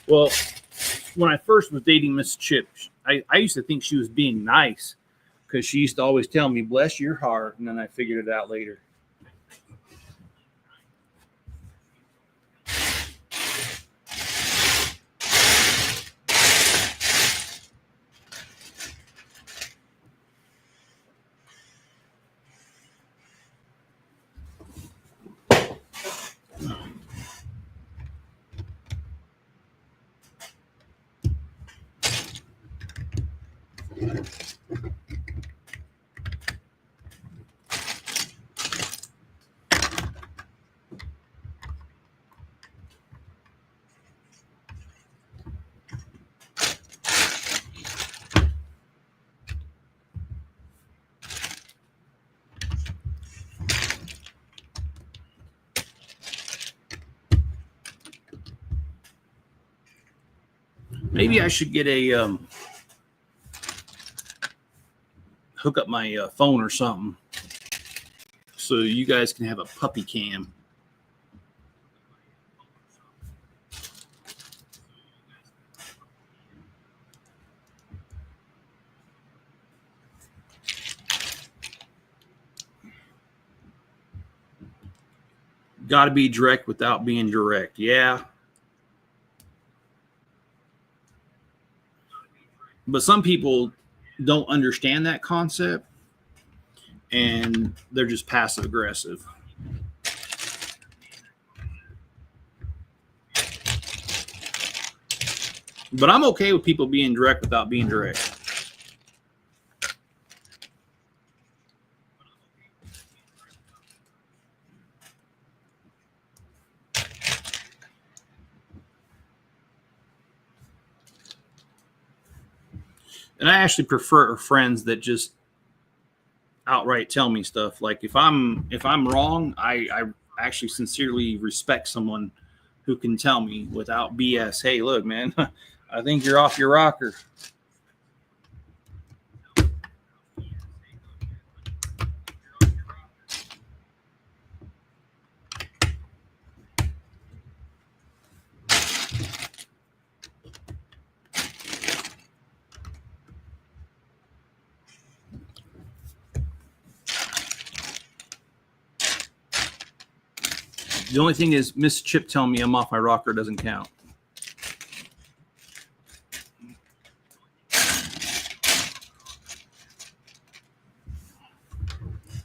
Well, when I first was dating Miss Chip, I used to think she was being nice because she used to always tell me, "Bless your heart," and then I figured it out later. Maybe I should get a hook up my phone or something so you guys can have a puppy cam. Got to be direct without being direct. Yeah. But some people don't understand that concept, and they're just passive aggressive. But I'm okay with people being direct without being direct. And I actually prefer friends that just outright tell me stuff. Like if I'm wrong, I actually sincerely respect someone who can tell me without BS. Hey, look, man, I think you're off your rocker. The only thing is, Miss Chip telling me I'm off my rocker doesn't count.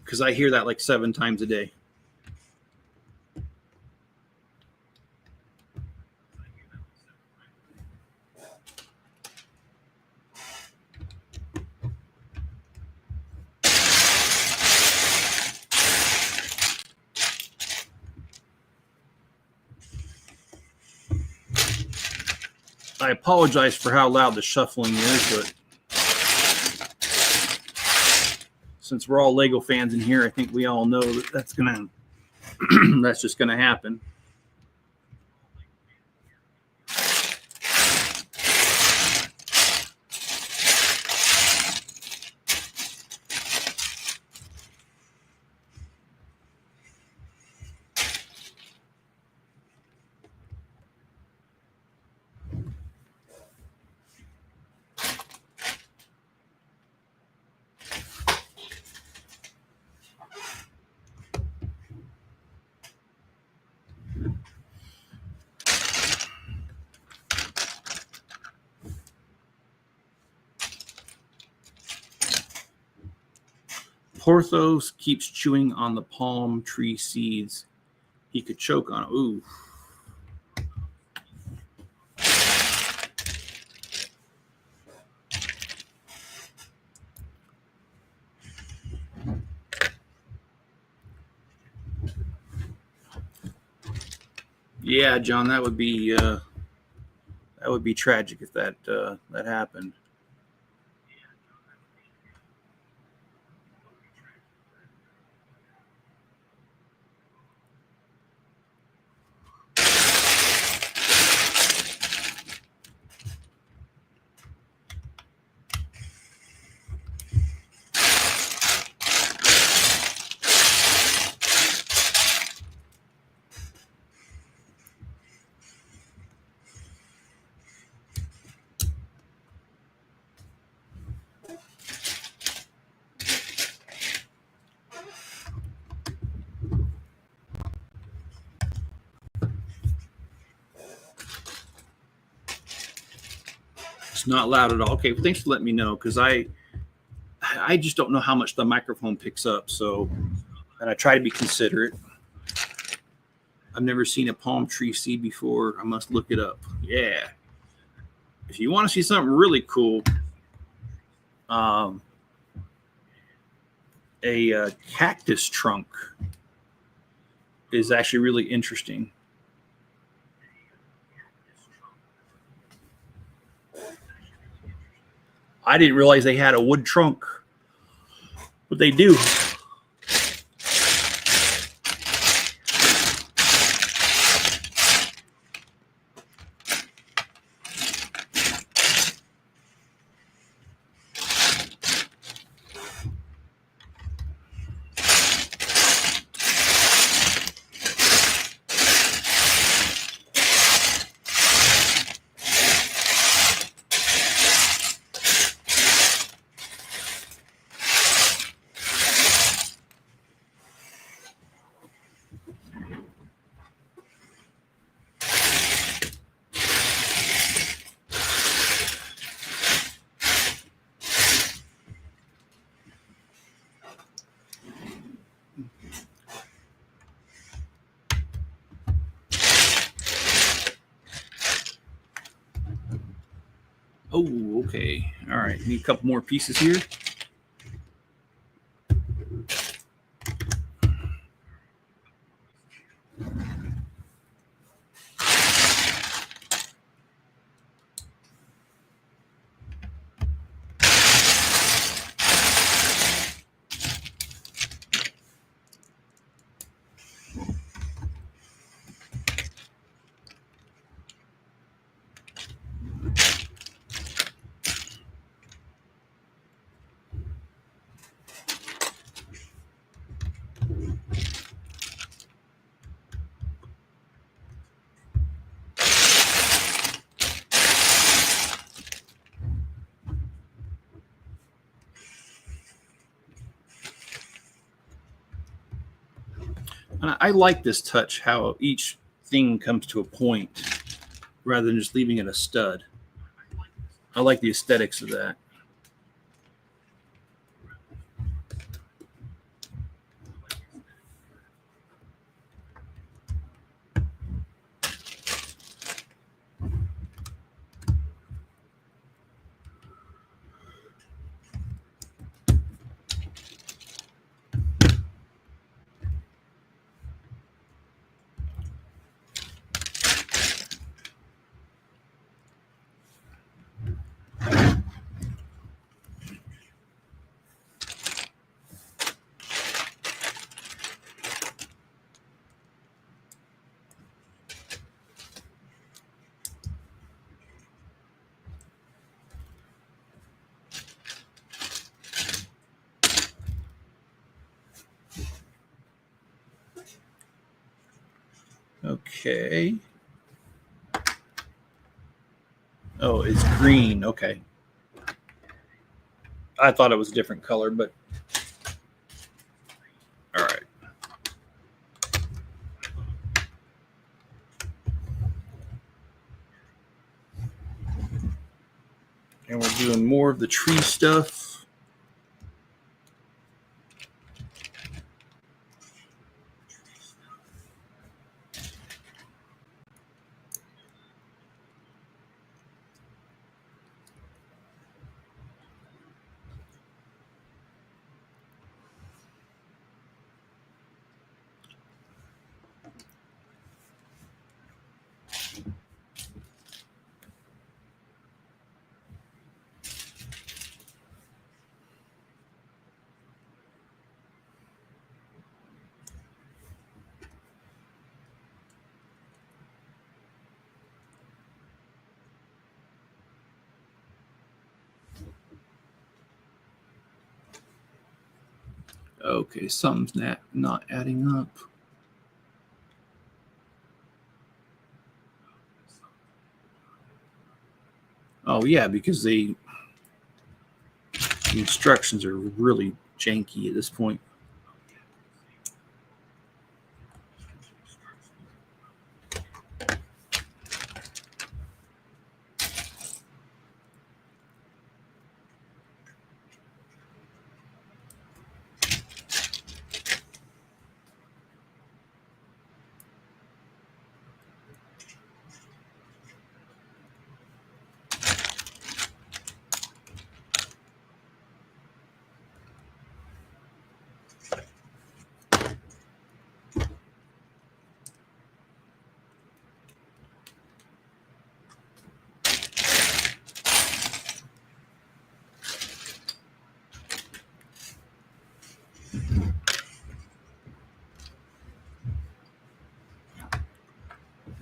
Because I hear that like 7 times a day. I apologize for how loud the shuffling is, but since we're all Lego fans in here, I think we all know that that's just gonna happen. Porthos keeps chewing on the palm tree seeds. He could choke on it. Ooh. Yeah, John, that would be tragic if that happened. It's not loud at all. Okay, well, thanks for letting me know, because I just don't know how much the microphone picks up. So, and I try to be considerate. I've never seen a palm tree seed before. I must look it up. Yeah. If you want to see something really cool, a cactus trunk is actually really interesting. I didn't realize they had a wood trunk, but they do. Oh, okay. All right. Need a couple more pieces here. And I like this touch, how each thing comes to a point rather than just leaving it a stud. I like the aesthetics of that. Okay. Oh, it's green. Okay. I thought it was a different color, but all right. And we're doing more of the tree stuff. Okay, something's not adding up. Oh yeah, because the instructions are really janky at this point.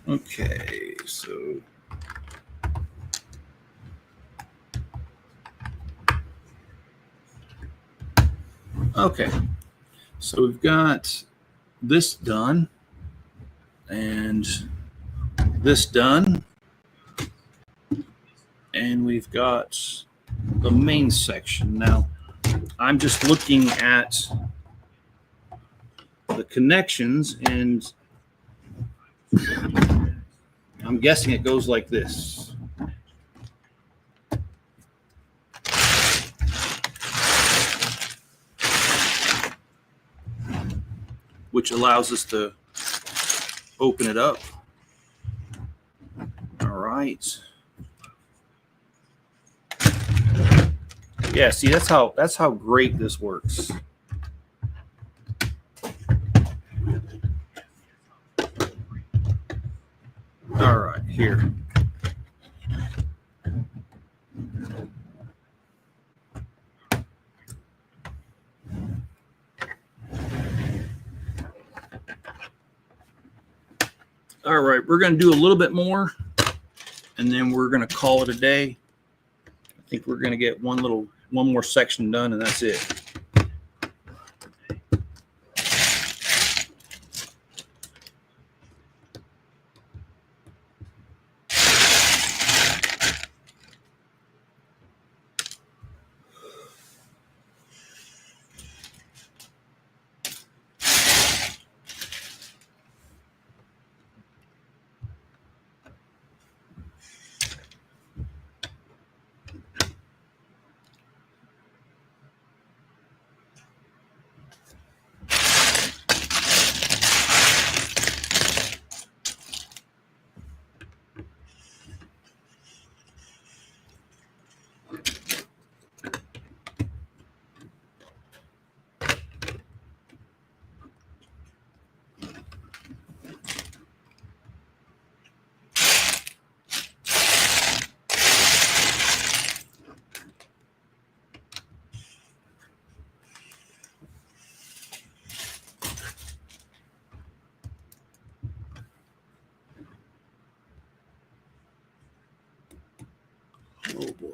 Okay, so okay, so we've got this done and this done, and we've got the main section. Now I'm just looking at the connections, and I'm guessing it goes like this. Which allows us to open it up. All right. Yeah, see, that's how great this works. All right, here. All right, we're going to do a little bit more, and then we're going to call it a day. I think we're going to get one more section done, and that's it. Oh boy.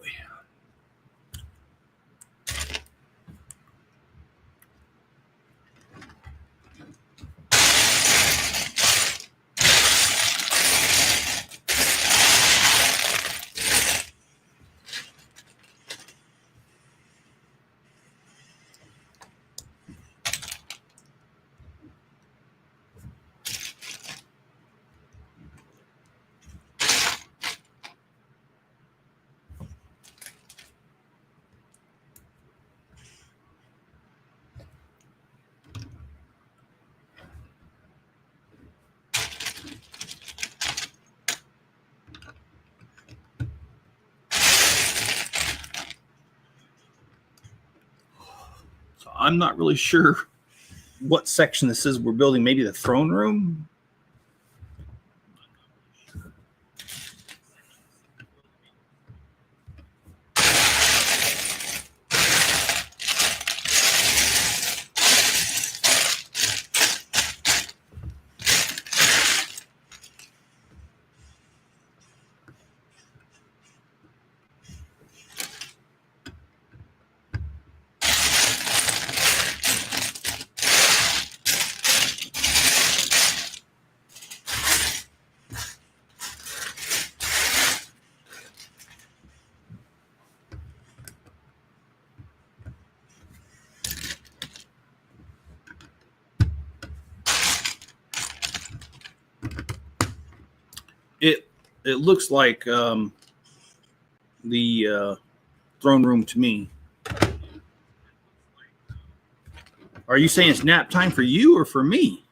So I'm not really sure what section this is we're building. Maybe the throne room. It looks like the throne room to me. Are you saying it's nap time for you or for me?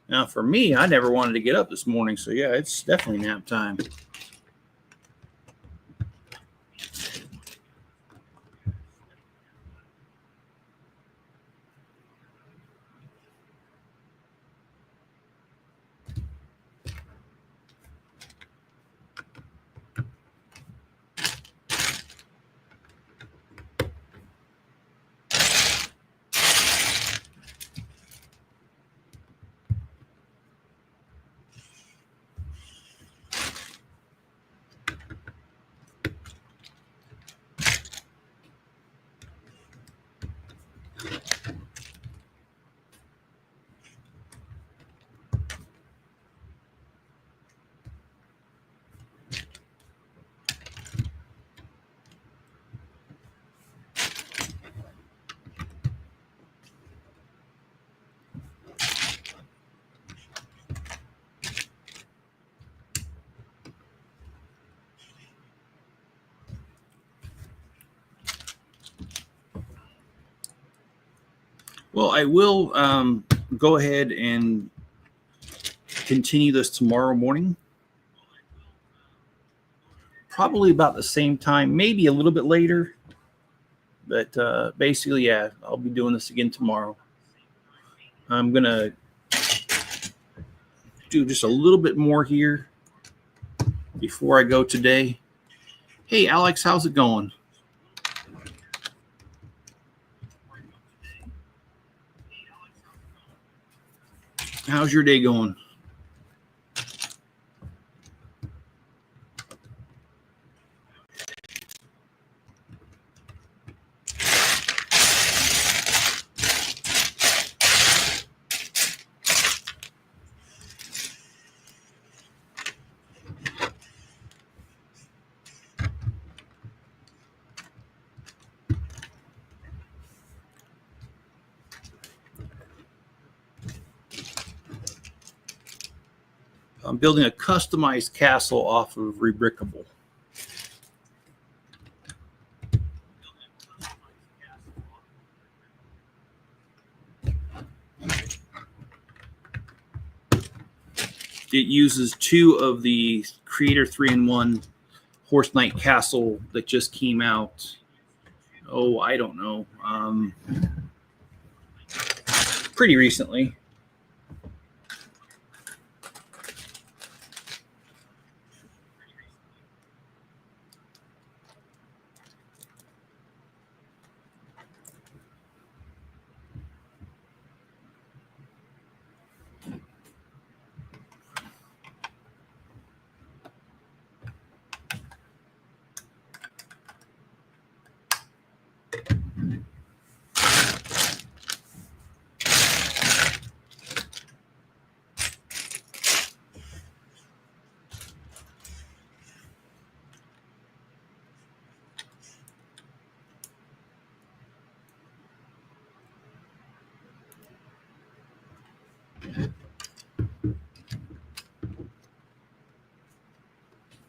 Now, for me, I never wanted to get up this morning, so yeah, it's definitely nap time. Well, I will go ahead and continue this tomorrow morning. Probably about the same time, maybe a little bit later. But basically, yeah, I'll be doing this again tomorrow. I'm going to do just a little bit more here before I go today. Hey, Alex, how's it going? How's your day going? I'm building a customized castle off of Rebrickable. It uses 2 of the Creator 3-in-1 Horse Knight Castle that just came out. Oh, I don't know. Pretty recently.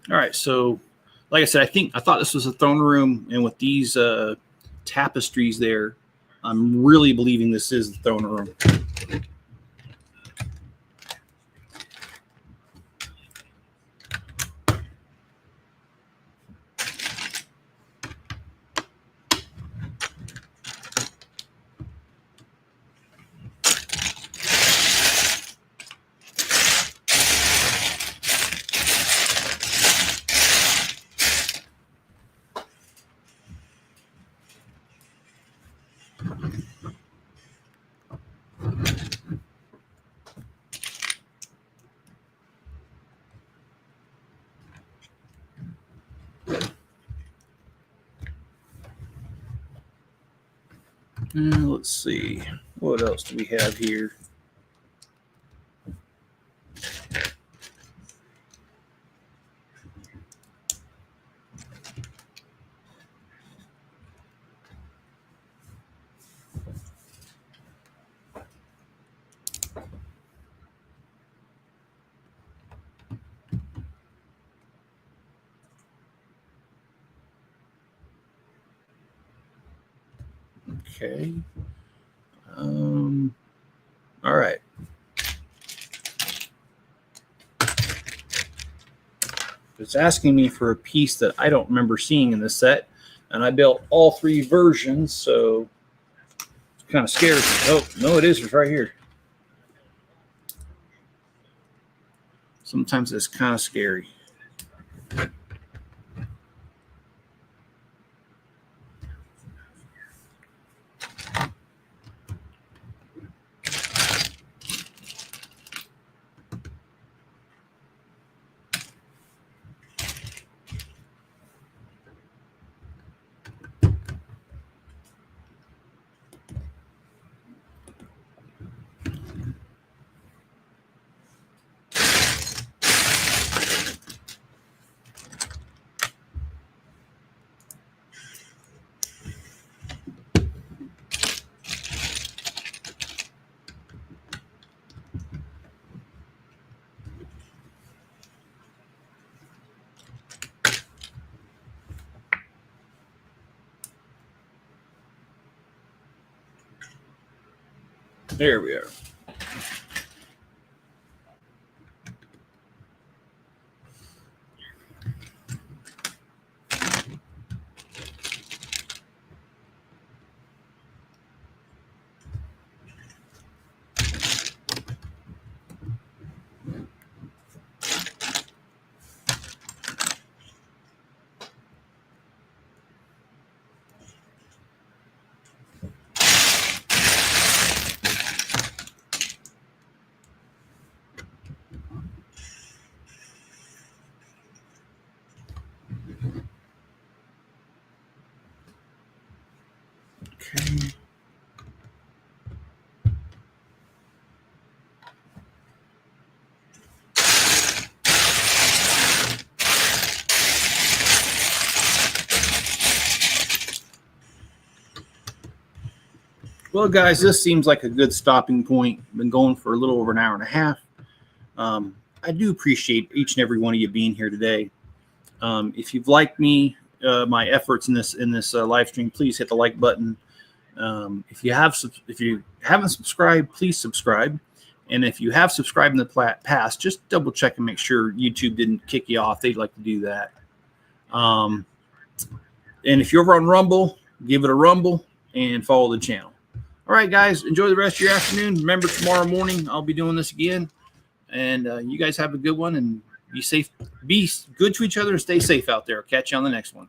All right, so like I said, I thought this was a throne room, and with these tapestries there, I'm really believing this is the throne room. Let's see, what else do we have here? Okay. All right. It's asking me for a piece that I don't remember seeing in this set, and I built all 3 versions, so it kind of scares me. Oh, no, it is. It's right here. Sometimes it's kind of scary. There we are. Okay. Well, guys, this seems like a good stopping point. Been going for a little over an hour and a half. I do appreciate each and every one of you being here today. If you've liked me, my efforts in this live stream, please hit the like button. If you haven't subscribed, please subscribe. And if you have subscribed in the past, just double check and make sure YouTube didn't kick you off. They'd like to do that. And if you're over on Rumble, give it a rumble and follow the channel. All right, guys, enjoy the rest of your afternoon. Remember, tomorrow morning I'll be doing this again. And you guys have a good one, and be safe. Be good to each other and stay safe out there. I'll catch you on the next one.